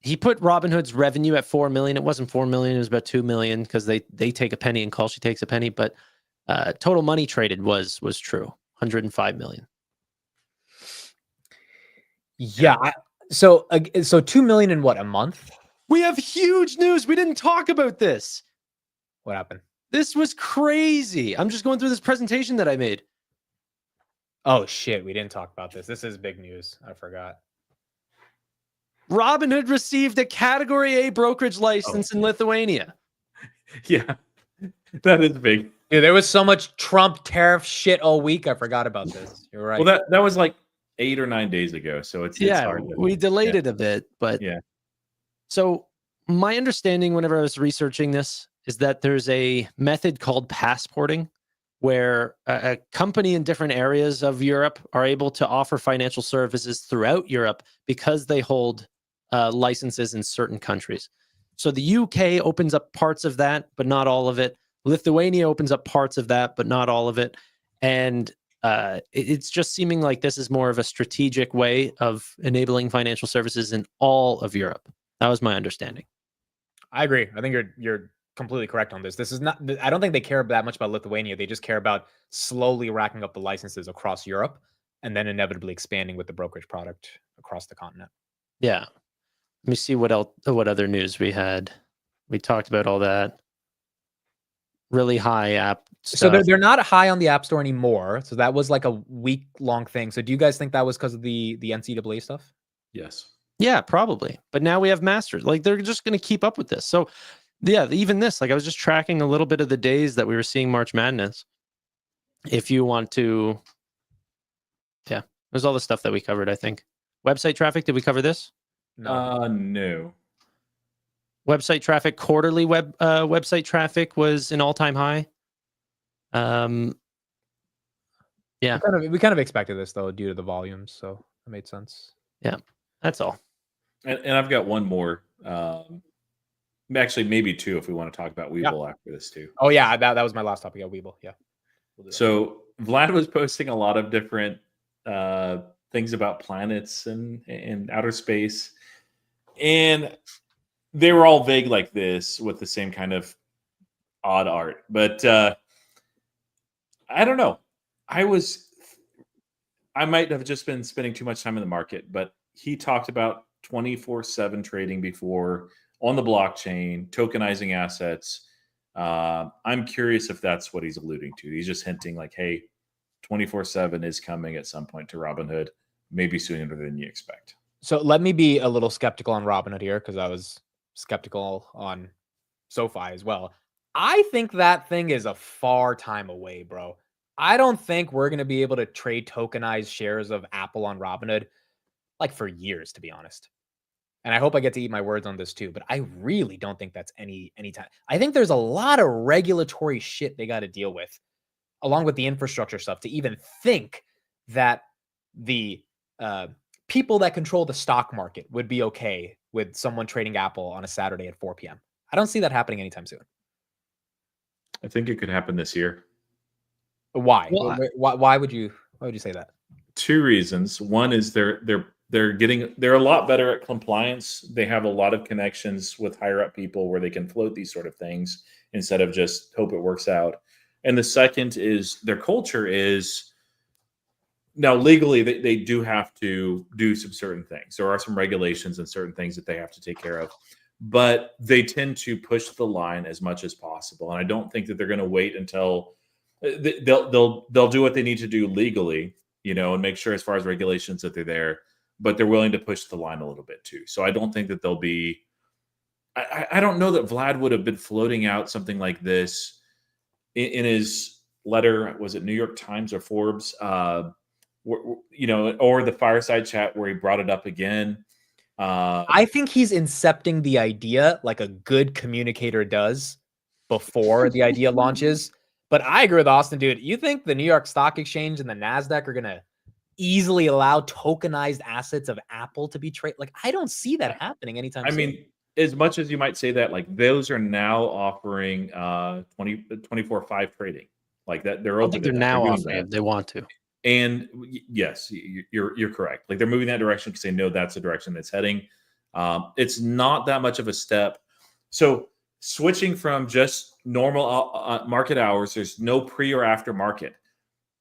S3: He put Robinhood's revenue at 4 million. It wasn't 4 million. It was about 2 million because they take a penny and Kalshi takes a penny. But total money traded was true. 105 million.
S1: Yeah. So 2 million in what, a month?
S3: We have huge news. We didn't talk about this.
S1: What happened?
S3: This was crazy. I'm just going through this presentation that I made.
S1: Oh shit, we didn't talk about this. This is big news. I forgot.
S3: Robinhood received a Category A brokerage license in Lithuania.
S2: Yeah, that is big.
S1: Dude, there was so much Trump tariff shit all week. I forgot about this. You're right.
S2: Well, that was like 8 or 9 days ago, so it's hard to,
S3: we delayed it a bit, but
S2: yeah.
S3: So my understanding whenever I was researching this is that there's a method called passporting where a company in different areas of Europe are able to offer financial services throughout Europe because they hold licenses in certain countries. So the UK opens up parts of that, but not all of it. Lithuania opens up parts of that, but not all of it. And it's just seeming like this is more of a strategic way of enabling financial services in all of Europe. That was my understanding.
S1: I agree. I think you're completely correct on this. This is not. I don't think they care that much about Lithuania. They just care about slowly racking up the licenses across Europe, and then inevitably expanding with the brokerage product across the continent.
S3: Yeah. Let me see what other news we had. We talked about all that. Really high app stuff.
S1: So they're not high on the App Store anymore. So that was like a week-long thing. So do you guys think that was because of the NCAA stuff?
S2: Yes.
S3: Yeah, probably. But now we have masters. Like they're just going to keep up with this. So yeah, even this, like I was just tracking a little bit of the days that we were seeing March Madness. If you want to, yeah, there's all the stuff that we covered, I think. Website traffic, did we cover this?
S2: No.
S3: Website traffic, quarterly website traffic was an all-time high. Yeah.
S1: We kind of expected this though, due to the volumes. So it made sense.
S3: Yeah, that's all.
S2: And I've got one more. Actually, maybe two if we want to talk about Webull after this too.
S1: Oh yeah, that was my last topic. Yeah, Webull. Yeah.
S2: So Vlad was posting a lot of different things about planets and outer space, and they were all vague like this with the same kind of odd art. But I don't know. I might have just been spending too much time in the market, but he talked about 24/7 trading before on the blockchain, tokenizing assets. I'm curious if that's what he's alluding to. He's just hinting like, hey, 24/7 is coming at some point to Robinhood, maybe sooner than you expect.
S1: So let me be a little skeptical on Robinhood here because I was skeptical on SoFi as well. I think that thing is a far time away, bro. I don't think we're going to be able to trade tokenized shares of Apple on Robinhood like for years, to be honest. And I hope I get to eat my words on this too, but I really don't think that's any time. I think there's a lot of regulatory shit they got to deal with, along with the infrastructure stuff, to even think that the people that control the stock market would be okay with someone trading Apple on a Saturday at 4 p.m. I don't see that happening anytime soon.
S2: I think it could happen this year.
S1: Why? Why would you say that?
S2: Two reasons. One is they're a lot better at compliance. They have a lot of connections with higher up people where they can float these sort of things instead of just hope it works out. And the second is their culture is now legally they do have to do some certain things. There are some regulations and certain things that they have to take care of, but they tend to push the line as much as possible. And I don't think that they're going to wait until they'll do what they need to do legally, and make sure as far as regulations that they're there, but they're willing to push the line a little bit too. So I don't think that they'll be, I don't know that Vlad would have been floating out something like this in his letter. Was it New York Times or Forbes? Or the fireside chat where he brought it up again.
S1: I think he's incepting the idea like a good communicator does before the idea launches. But I agree with Austin, dude. You think the New York Stock Exchange and the NASDAQ are going to easily allow tokenized assets of Apple to be traded? Like, I don't see that happening anytime soon.
S2: I mean, as much as you might say that, like those are now offering 24/5 trading. Like that, they're open.
S3: I think they're now offering it. They want to.
S2: And yes, you're correct. Like they're moving that direction because they know that's the direction that's heading. It's not that much of a step. So switching from just normal market hours, there's no pre or after market.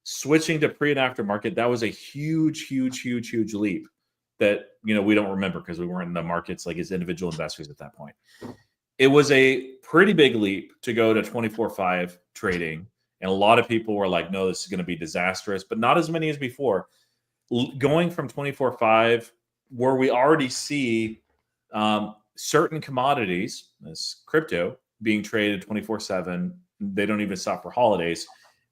S2: Switching to pre and after market, that was a huge leap that we don't remember because we weren't in the markets like as individual investors at that point. it was a pretty big leap to go to 24/5 trading. And a lot of people were like, no, this is going to be disastrous, but not as many as before. Going from 24/5, where we already see certain commodities, as crypto, being traded 24/7, they don't even stop for holidays,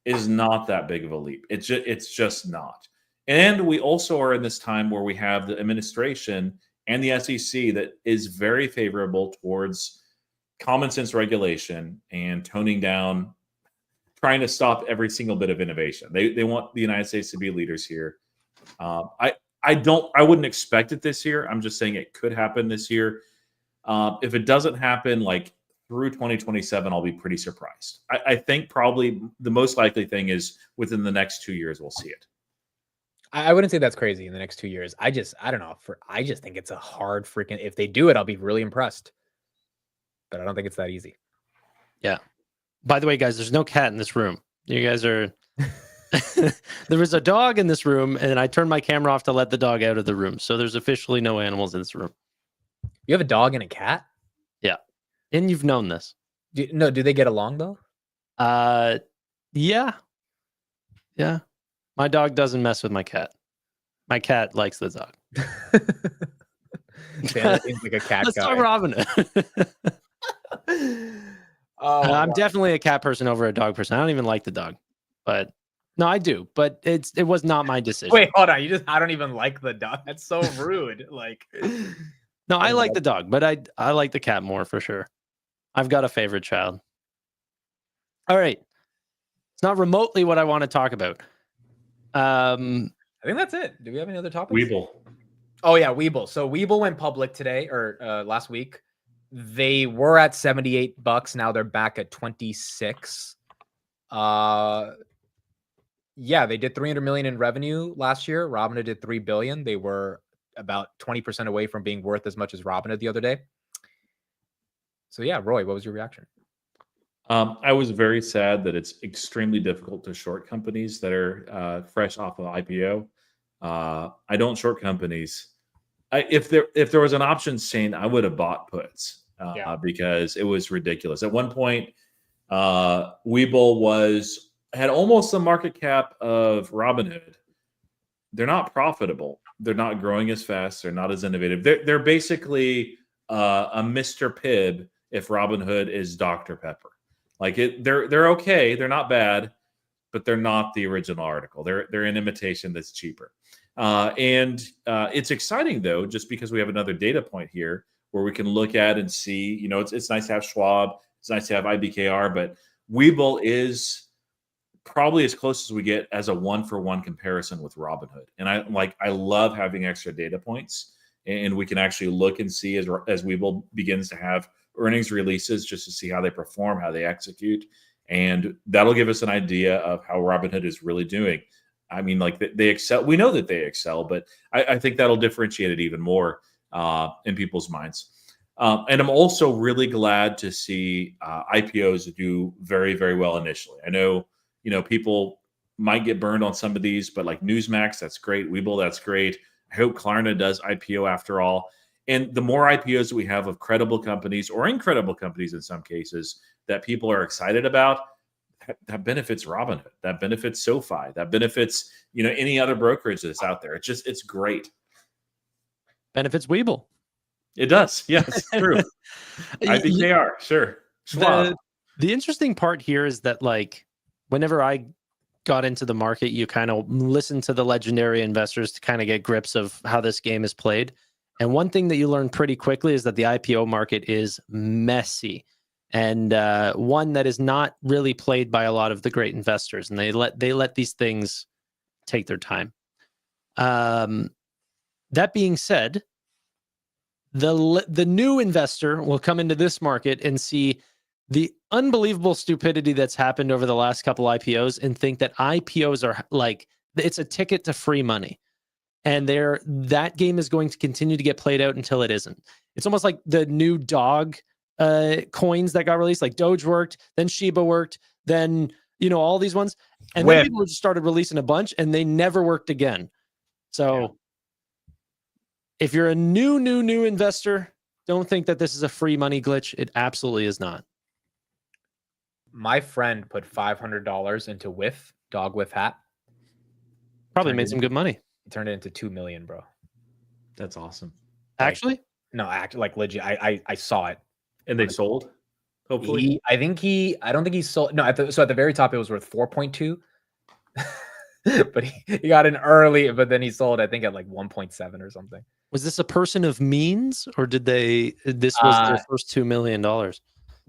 S2: is not that big of a leap. It's just not. And we also are in this time where we have the administration and the SEC that is very favorable towards common sense regulation and toning down, trying to stop every single bit of innovation. They want the United States to be leaders here. I wouldn't expect it this year. I'm just saying it could happen this year. If it doesn't happen, like through 2027, I'll be pretty surprised. I think probably the most likely thing is within the next 2 years, we'll see it.
S1: I wouldn't say that's crazy in the next 2 years. I don't know. I just think it's a hard freaking, if they do it, I'll be really impressed. But I don't think it's that easy.
S3: Yeah. By the way, guys, there's no cat in this room. You guys are... There was a dog in this room, and I turned my camera off to let the dog out of the room. So there's officially no animals in this room.
S1: You have a dog and a cat?
S3: Yeah. And you've known this.
S1: Do they get along, though?
S3: Yeah. Yeah. My dog doesn't mess with my cat. My cat likes the dog.
S1: Santa seems like a cat
S3: Let's
S1: guy.
S3: talk Robin. I'm definitely a cat person over a dog person. I don't even like the dog, but no, I do. But it was not my decision.
S1: Wait, hold on. I don't even like the dog. That's so rude. Like,
S3: no, I like the dog, but I like the cat more for sure. I've got a favorite child. All right, it's not remotely what I want to talk about.
S1: I think that's it. Do we have any other topics?
S2: Webull.
S1: Oh yeah, Webull. So Webull went public today or last week. They were at $78. Now they're back at 26. Yeah, they did 300 million in revenue last year. Robinhood did 3 billion. They were about 20% away from being worth as much as Robinhood the other day. So yeah, Roy, what was your reaction?
S2: I was very sad that it's extremely difficult to short companies that are fresh off of IPO. I don't short companies. If there was an options chain, I would have bought puts because it was ridiculous. At one point, Webull had almost the market cap of Robinhood. They're not profitable. They're not growing as fast. They're not as innovative. They're basically a Mr. Pibb if Robinhood is Dr. Pepper. Like they're okay. They're not bad, but they're not the original article. They're an imitation that's cheaper. And it's exciting though, just because we have another data point here where we can look at and see. You know, it's nice to have Schwab. It's nice to have IBKR, but Webull is probably as close as we get as a 1-for-1 comparison with Robinhood. And I love having extra data points, and we can actually look and see as Webull begins to have earnings releases just to see how they perform, how they execute. And that'll give us an idea of how Robinhood is really doing. I mean, like they excel. We know that they excel, but I think that'll differentiate it even more in people's minds. And I'm also really glad to see IPOs do very, very well initially. I know, people might get burned on some of these, but like Newsmax, that's great. Webull, that's great. I hope Klarna does IPO after all. And the more IPOs we have of credible companies or incredible companies in some cases that people are excited about, that benefits Robinhood, that benefits SoFi, that benefits, any other brokerage that's out there. It's great.
S3: Benefits Webull.
S2: It does. Yes, it's true. IBKR, sure. Schwab.
S3: The interesting part here is that, like, whenever I got into the market, you kind of listen to the legendary investors to kind of get grips of how this game is played. And one thing that you learn pretty quickly is that the IPO market is messy, and one that is not really played by a lot of the great investors, and they let these things take their time. That being said, the new investor will come into this market and see the unbelievable stupidity that's happened over the last couple IPOs and think that IPOs are like, it's a ticket to free money. And that game is going to continue to get played out until it isn't. It's almost like the new dog coins that got released, like Doge worked, then Shiba worked, then, all these ones. And then people just started releasing a bunch and they never worked again. So if you're a new investor, don't think that this is a free money glitch. It absolutely is not.
S1: My friend put $500 into Whiff, dog Whiff hat.
S3: Probably
S1: Turned
S3: made
S1: it
S3: some
S1: into-
S3: good money.
S1: He turned it into 2 million, bro.
S2: That's awesome.
S3: Actually,
S1: No, like legit. I saw it.
S2: And they sold, hopefully.
S1: I don't think he sold. No, so at the very top, it was worth 4.2. But he got in early, but then he sold, I think, at like 1.7 or something.
S3: was this a person of means, or did this was their first $2 million?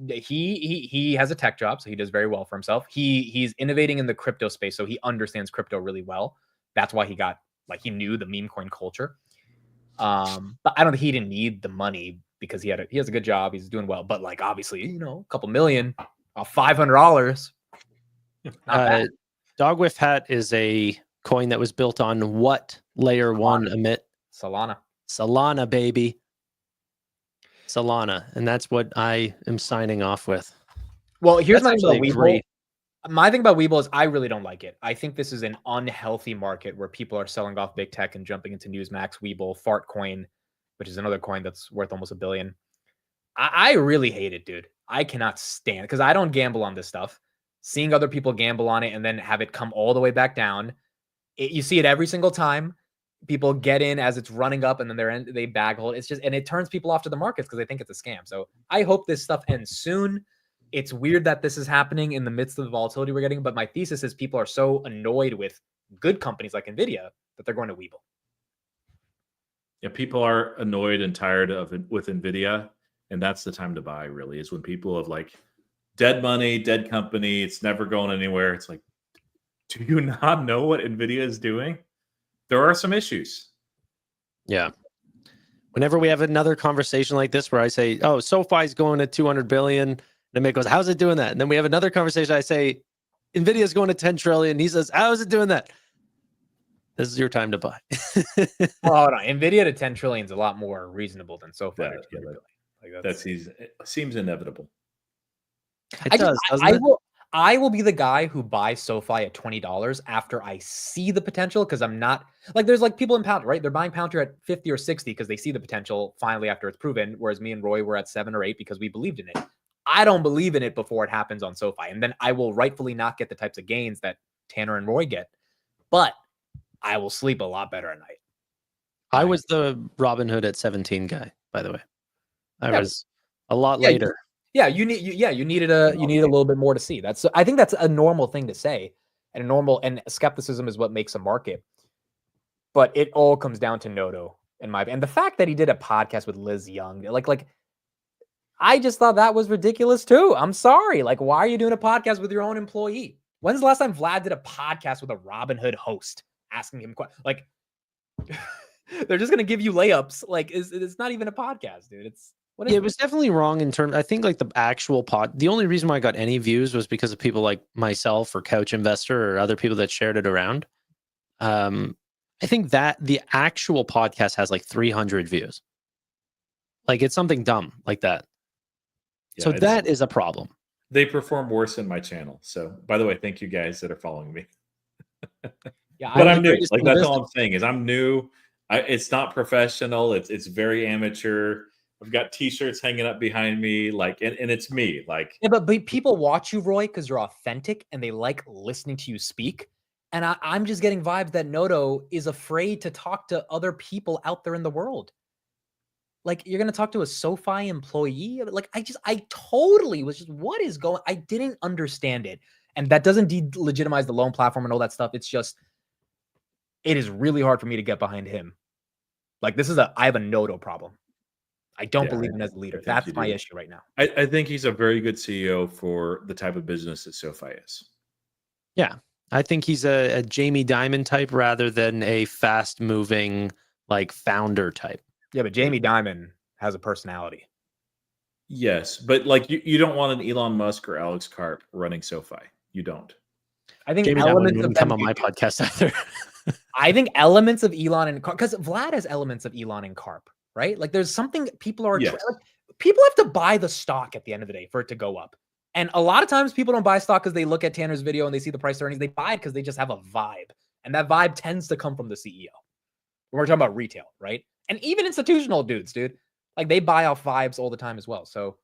S1: He has a tech job, so he does very well for himself. He's innovating in the crypto space, so he understands crypto really well. That's why he knew the meme coin culture. But I don't think he didn't need the money because he has a good job. He's doing well, but like obviously, a couple million, $500.
S3: Dog Whiff Hat is a coin that was built on what layer one emit? Solana, baby. Solana. And that's what I am signing off with.
S1: Well, here's
S3: That's
S1: my thing
S3: actually
S1: about Webull.
S3: great.
S1: My thing about Webull is I really don't like it. I think this is an unhealthy market where people are selling off big tech and jumping into Newsmax, Webull, Fartcoin, which is another coin that's worth almost $1 billion. I really hate it, dude. I cannot stand it because I don't gamble on this stuff. Seeing other people gamble on it and then have it come all the way back down. You see it every single time. People get in as it's running up and then they bag hold. And it turns people off to the markets because they think it's a scam. So I hope this stuff ends soon. It's weird that this is happening in the midst of the volatility we're getting, but my thesis is people are so annoyed with good companies like Nvidia that they're going to Webull.
S2: Yeah, people are annoyed and tired of it with Nvidia, and that's the time to buy. Really, is when people have like dead money, dead company. It's never going anywhere. It's like, do you not know what Nvidia is doing? There are some issues.
S3: Yeah. Whenever we have another conversation like this where I say, oh, SoFi's going to 200 billion, and Mick goes, how's it doing that? And then we have another conversation. I say, Nvidia's going to 10 trillion. He says, how is it doing that? This is your time to buy.
S1: Well, hold on. Nvidia to 10 trillion is a lot more reasonable than SoFi.
S2: Yeah, that seems inevitable.
S1: I will be the guy who buys SoFi at $20 after I see the potential because I'm not like there's like people in Palantir, right? They're buying Palantir at 50 or 60 because they see the potential finally after it's proven, whereas me and Roy were at 7 or 8 because we believed in it. I don't believe in it before it happens on SoFi, and then I will rightfully not get the types of gains that Tanner and Roy get, but I will sleep a lot better at night.
S3: I was the Robinhood at 17 guy, by the way. I was a lot later.
S1: You needed a little bit more to see. I think that's a normal thing to say, and skepticism is what makes a market. But it all comes down to Noto and the fact that he did a podcast with Liz Young, like I just thought that was ridiculous too. I'm sorry. Like, why are you doing a podcast with your own employee? When's the last time Vlad did a podcast with a Robinhood host asking him questions? Like, they're just gonna give you layups. Like, it's not even a podcast, dude.
S3: It was definitely wrong in terms. I think like the actual the only reason why I got any views was because of people like myself or Couch Investor or other people that shared it around. I think that the actual podcast has like 300 views. Like it's something dumb like that.
S2: Yeah,
S3: so that is a problem.
S2: They perform worse in my channel. So by the way, thank you guys that are following me.
S1: Yeah,
S2: but I'm new. Like that's all I'm saying is I'm new. It's not professional. It's very amateur. I've got t-shirts hanging up behind me, like, and it's me. Like,
S1: yeah, but people watch you, Roy, because you're authentic and they like listening to you speak. And I'm just getting vibes that Noto is afraid to talk to other people out there in the world. Like, you're gonna talk to a SoFi employee? Like, I totally was just, what is going? I didn't understand it, and that doesn't delegitimize the loan platform and all that stuff. It's just, it is really hard for me to get behind him. Like, I have a Noto problem. I don't believe him as a leader. That's my issue right now.
S2: I think he's a very good CEO for the type of business that SoFi is.
S3: Yeah. I think he's a Jamie Dimon type rather than a fast moving like founder type.
S1: Yeah, but Jamie Dimon has a personality.
S2: Yes, but like you don't want an Elon Musk or Alex Karp running SoFi. You don't.
S1: I think
S3: Jamie Dimon wouldn't come on my podcast either.
S1: I think elements of Elon and Karp, because Vlad has elements of Elon and Karp. Right? Like there's something people are people have to buy the stock at the end of the day for it to go up. And a lot of times people don't buy stock because they look at Tanner's video and they see the price earnings. They buy it because they just have a vibe. And that vibe tends to come from the CEO. We're talking about retail, right? And even institutional dudes, dude. Like they buy off vibes all the time as well. So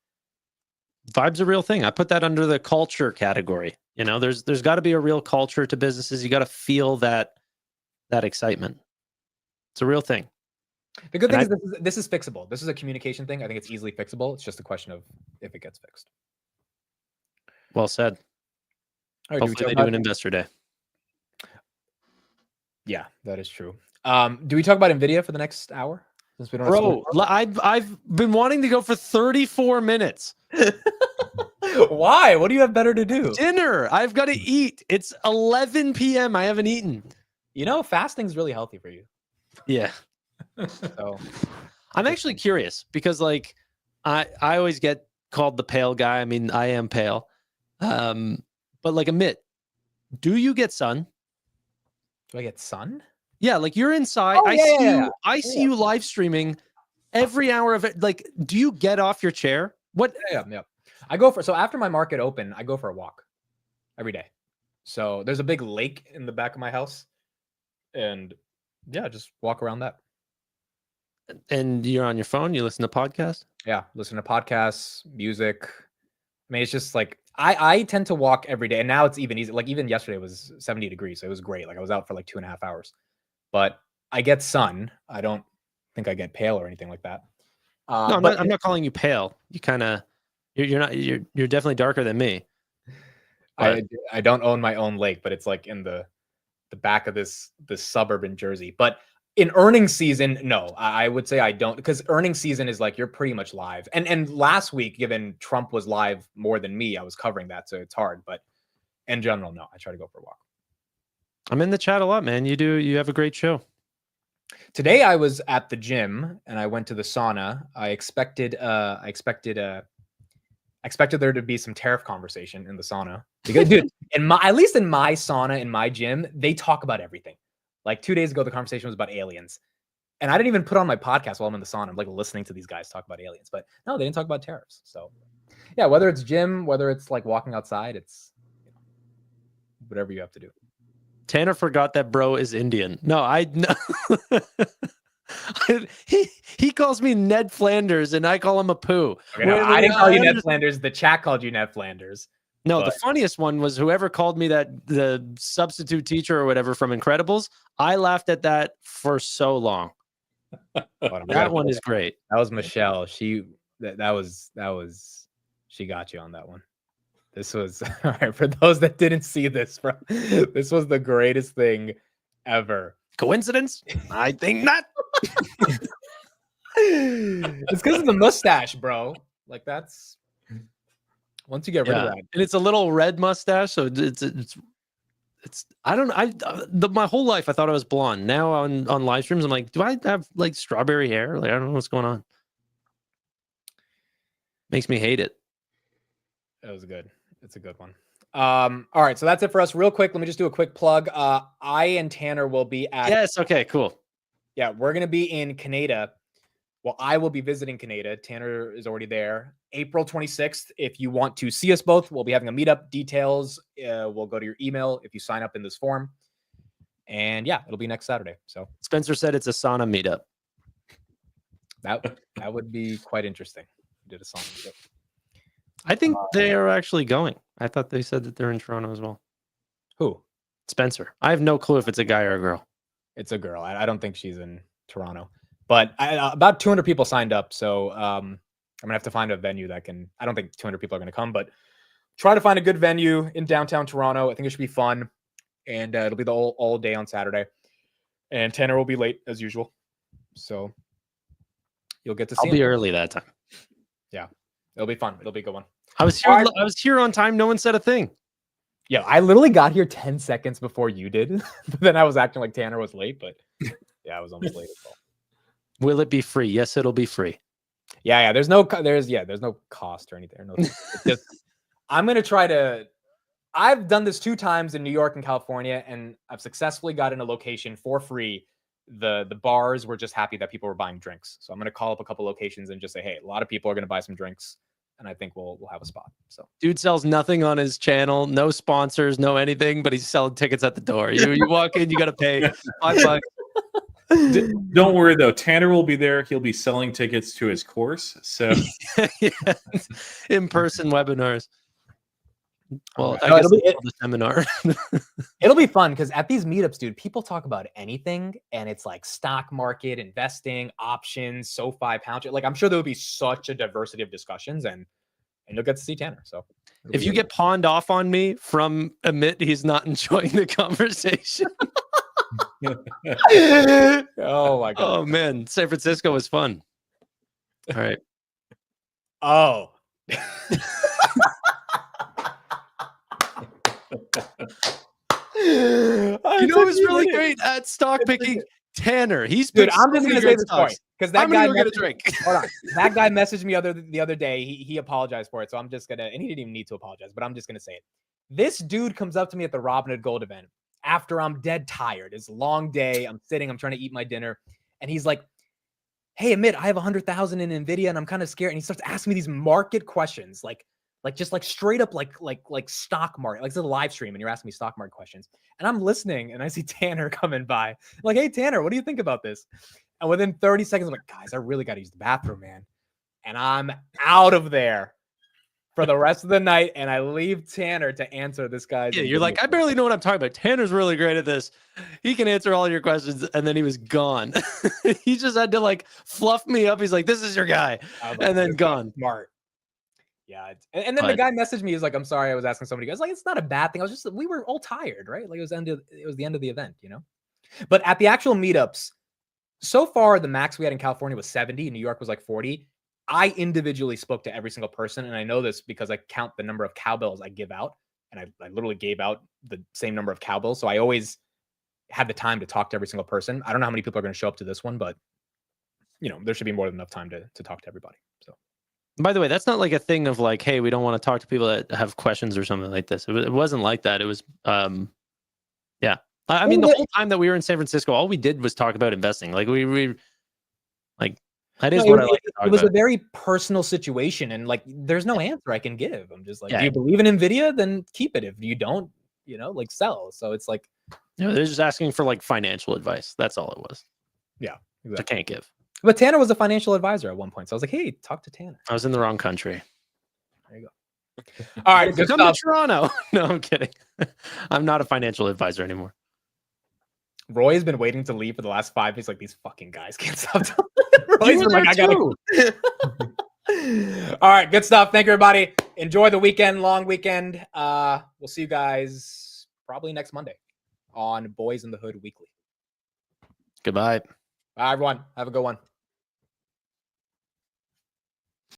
S3: Vibe's a real thing. I put that under the culture category. You know, there's got to be a real culture to businesses. You got to feel that excitement. It's a real thing.
S1: The good thing is this is fixable. This is a communication thing. I think it's easily fixable. It's just a question of if it gets fixed.
S3: Well said.
S1: All right,
S3: Hopefully they do an investor day.
S1: Yeah, that is true. Do we talk about NVIDIA for the next hour? Since we don't
S3: Bro, I've been wanting to go for 34 minutes.
S1: Why? What do you have better to do?
S3: Dinner. I've got to eat. It's 11 p.m. I haven't eaten.
S1: You know, fasting is really healthy for you.
S3: Yeah.
S1: So
S3: I'm actually curious because like I always get called the pale guy. I mean, I am pale. But like Amit, do you get sun?
S1: Do I get sun?
S3: Yeah, like you're inside.
S1: Oh,
S3: I see you live streaming every hour of it. Like, do you get off your chair? What?
S1: Yeah. I go for, so after my market open, I go for a walk every day. So there's a big lake in the back of my house. And yeah, just walk around that.
S3: And you're on your phone, you listen to podcasts?
S1: Yeah, listen to podcasts, music. I mean, it's just like I tend to walk every day, and now it's even easy. Like even yesterday was 70 degrees, so it was great. Like I was out for like 2.5 hours, but I get sun. I don't think I get pale or anything like that.
S3: No, I'm not calling you pale. You kind of you're definitely darker than me.
S1: I don't own my own lake, but it's like in the back of this suburb in Jersey. But in earnings season, no, I would say I don't, because earnings season is like you're pretty much live. And last week, given Trump was live more than me, I was covering that, so it's hard. But in general, no, I try to go for a walk.
S3: I'm in the chat a lot, man. You have a great show.
S1: Today I was at the gym and I went to the sauna. I expected there to be some tariff conversation in the sauna. Because dude, at least in my sauna, in my gym, they talk about everything. Like 2 days ago, the conversation was about aliens. And I didn't even put on my podcast while I'm in the sauna. I'm like listening to these guys talk about aliens. But no, they didn't talk about tariffs. So yeah, whether it's gym, whether it's like walking outside, it's whatever you have to do.
S3: Tanner forgot that bro is Indian. No, he calls me Ned Flanders and I call him a poo.
S1: Okay, no, I didn't call you Ned Flanders. The chat called you Ned Flanders.
S3: No, the funniest one was whoever called me that, the substitute teacher or whatever from Incredibles. I laughed at that for so long. That one is great.
S1: That was Michelle. She got you on that one. This was all right for those that didn't see this, bro. This was the greatest thing ever.
S3: Coincidence? I think not.
S1: It's because of the mustache, bro. Like that's once you get rid of that,
S3: and it's a little red mustache, so it's. I don't. My whole life I thought I was blonde. Now on live streams, I'm like, do I have like strawberry hair? Like I don't know what's going on. Makes me hate it.
S1: That was good. It's a good one. All right, so that's it for us. Real quick, let me just do a quick plug. I and Tanner will be at.
S3: Yes. Okay. Cool.
S1: Yeah, we're gonna be in Canada. Well, I will be visiting Canada. Tanner is already there. April 26th. If you want to see us both, we'll be having a meetup. Details will go to your email if you sign up in this form. And yeah, it'll be next Saturday. So
S3: Spencer said it's a sauna meetup.
S1: That would be quite interesting. We did a sauna meetup.
S3: I think they are actually going. I thought they said that they're in Toronto as well.
S1: Who?
S3: Spencer. I have no clue if it's a guy or a girl.
S1: It's a girl. I don't think she's in Toronto. But about 200 people signed up, so I'm gonna have to find a venue that can. I don't think 200 people are gonna come, but try to find a good venue in downtown Toronto. I think it should be fun, and it'll be the all day on Saturday. And Tanner will be late as usual, so you'll get to see.
S3: I'll be early that time.
S1: Yeah, it'll be fun. It'll be a good one.
S3: I was here. I was here on time. No one said a thing.
S1: Yeah, I literally got here 10 seconds before you did, but then I was acting like Tanner was late. But yeah, I was almost late as well.
S3: Will it be free? Yes, it'll be free.
S1: Yeah. There's no cost or anything. No, it's just, I'm gonna try to. I've done this 2 times in New York and California, and I've successfully gotten a location for free. The bars were just happy that people were buying drinks, so I'm gonna call up a couple locations and just say, hey, a lot of people are gonna buy some drinks, and I think we'll have a spot. So
S3: dude sells nothing on his channel, no sponsors, no anything, but he's selling tickets at the door. You walk in, you gotta pay $5.
S2: Don't worry though, Tanner will be there. He'll be selling tickets to his course. So
S3: Yeah. In-person webinars. Well, I
S1: No,
S3: guess
S1: it'll be-
S3: it's called a seminar.
S1: It'll be fun because at these meetups, dude, people talk about anything, and it's like stock market, investing, options, SoFi, pound. Like, I'm sure there will be such a diversity of discussions, and you'll get to see Tanner. So
S3: If you get pawned off on me from Amit, he's not enjoying the conversation.
S1: Oh my god.
S3: Oh man, San Francisco was fun. All right.
S1: Oh.
S3: You know who's really great at stock picking? Tanner. He's
S1: Dude,
S3: picked
S1: I'm
S3: so
S1: just
S3: many
S1: gonna say
S3: great
S1: this
S3: stocks.
S1: point because that
S3: I'm
S1: guy
S3: gonna go get a
S1: messaged-
S3: drink.
S1: Hold on, that guy messaged me the other day. He apologized for it, so I'm just gonna, and he didn't even need to apologize, but I'm just gonna say it. This dude comes up to me at the Robinhood Gold event after I'm dead tired. It's a long day. I'm sitting. I'm trying to eat my dinner, and he's like, "Hey, Amit, I have 100,000 in Nvidia, and I'm kind of scared." And he starts asking me these market questions, like just like straight up like stock market, like it's a live stream, and you're asking me stock market questions, and I'm listening, and I see Tanner coming by, I'm like, "Hey, Tanner, what do you think about this?" And within 30 seconds, I'm like, "Guys, I really got to use the bathroom, man," and I'm out of there for the rest of the night, and I leave Tanner to answer this guy's.
S3: Yeah, you're like, I barely know what I'm talking about. Tanner's really great at this. He can answer all your questions, and then he was gone. He just had to like fluff me up. He's like, "This is your guy,"
S1: I was
S3: and then
S1: "This guy's
S3: gone.
S1: Smart. Yeah, and then the guy messaged me. He's like, "I'm sorry, I was asking somebody." I was like, "It's not a bad thing. I was just, we were all tired, right? Like it was the end of the event, you know." But at the actual meetups, so far the max we had in California was 70. New York was like 40. I individually spoke to every single person, and I know this because I count the number of cowbells I give out, and I literally gave out the same number of cowbells. So I always had the time to talk to every single person. I don't know how many people are going to show up to this one, but there should be more than enough time to talk to everybody. So.
S3: By the way, that's not like a thing of like, hey, we don't want to talk to people that have questions or something like this. It wasn't like that. It was, yeah. I mean, the whole time that we were in San Francisco, all we did was talk about investing. Like we like, that is what I like to talk
S1: It was
S3: about.
S1: a very personal situation, and like, there's no answer I can give. I'm just like,
S3: Yeah.
S1: do you believe in Nvidia? Then keep it. If you don't, like sell. So it's like,
S3: They're just asking for like financial advice. That's all it was.
S1: yeah,
S3: Which I can't give.
S1: But Tanner was a financial advisor at one point, so I was like, hey, talk to Tanner.
S3: I was in the wrong country.
S1: There you go. All right, good
S3: Come
S1: stuff.
S3: to Toronto. No, I'm kidding. I'm not a financial advisor anymore.
S1: Roy has been waiting to leave for the last 5 days. Like, these fucking guys can't stop talking.
S3: You
S1: Roy's
S3: were
S1: been like,
S3: there
S1: I gotta. All right, good stuff. Thank you, everybody. Enjoy the weekend, long weekend. We'll see you guys probably next Monday on Boys in the Hood Weekly.
S3: Goodbye.
S1: Bye, everyone. Have a good one.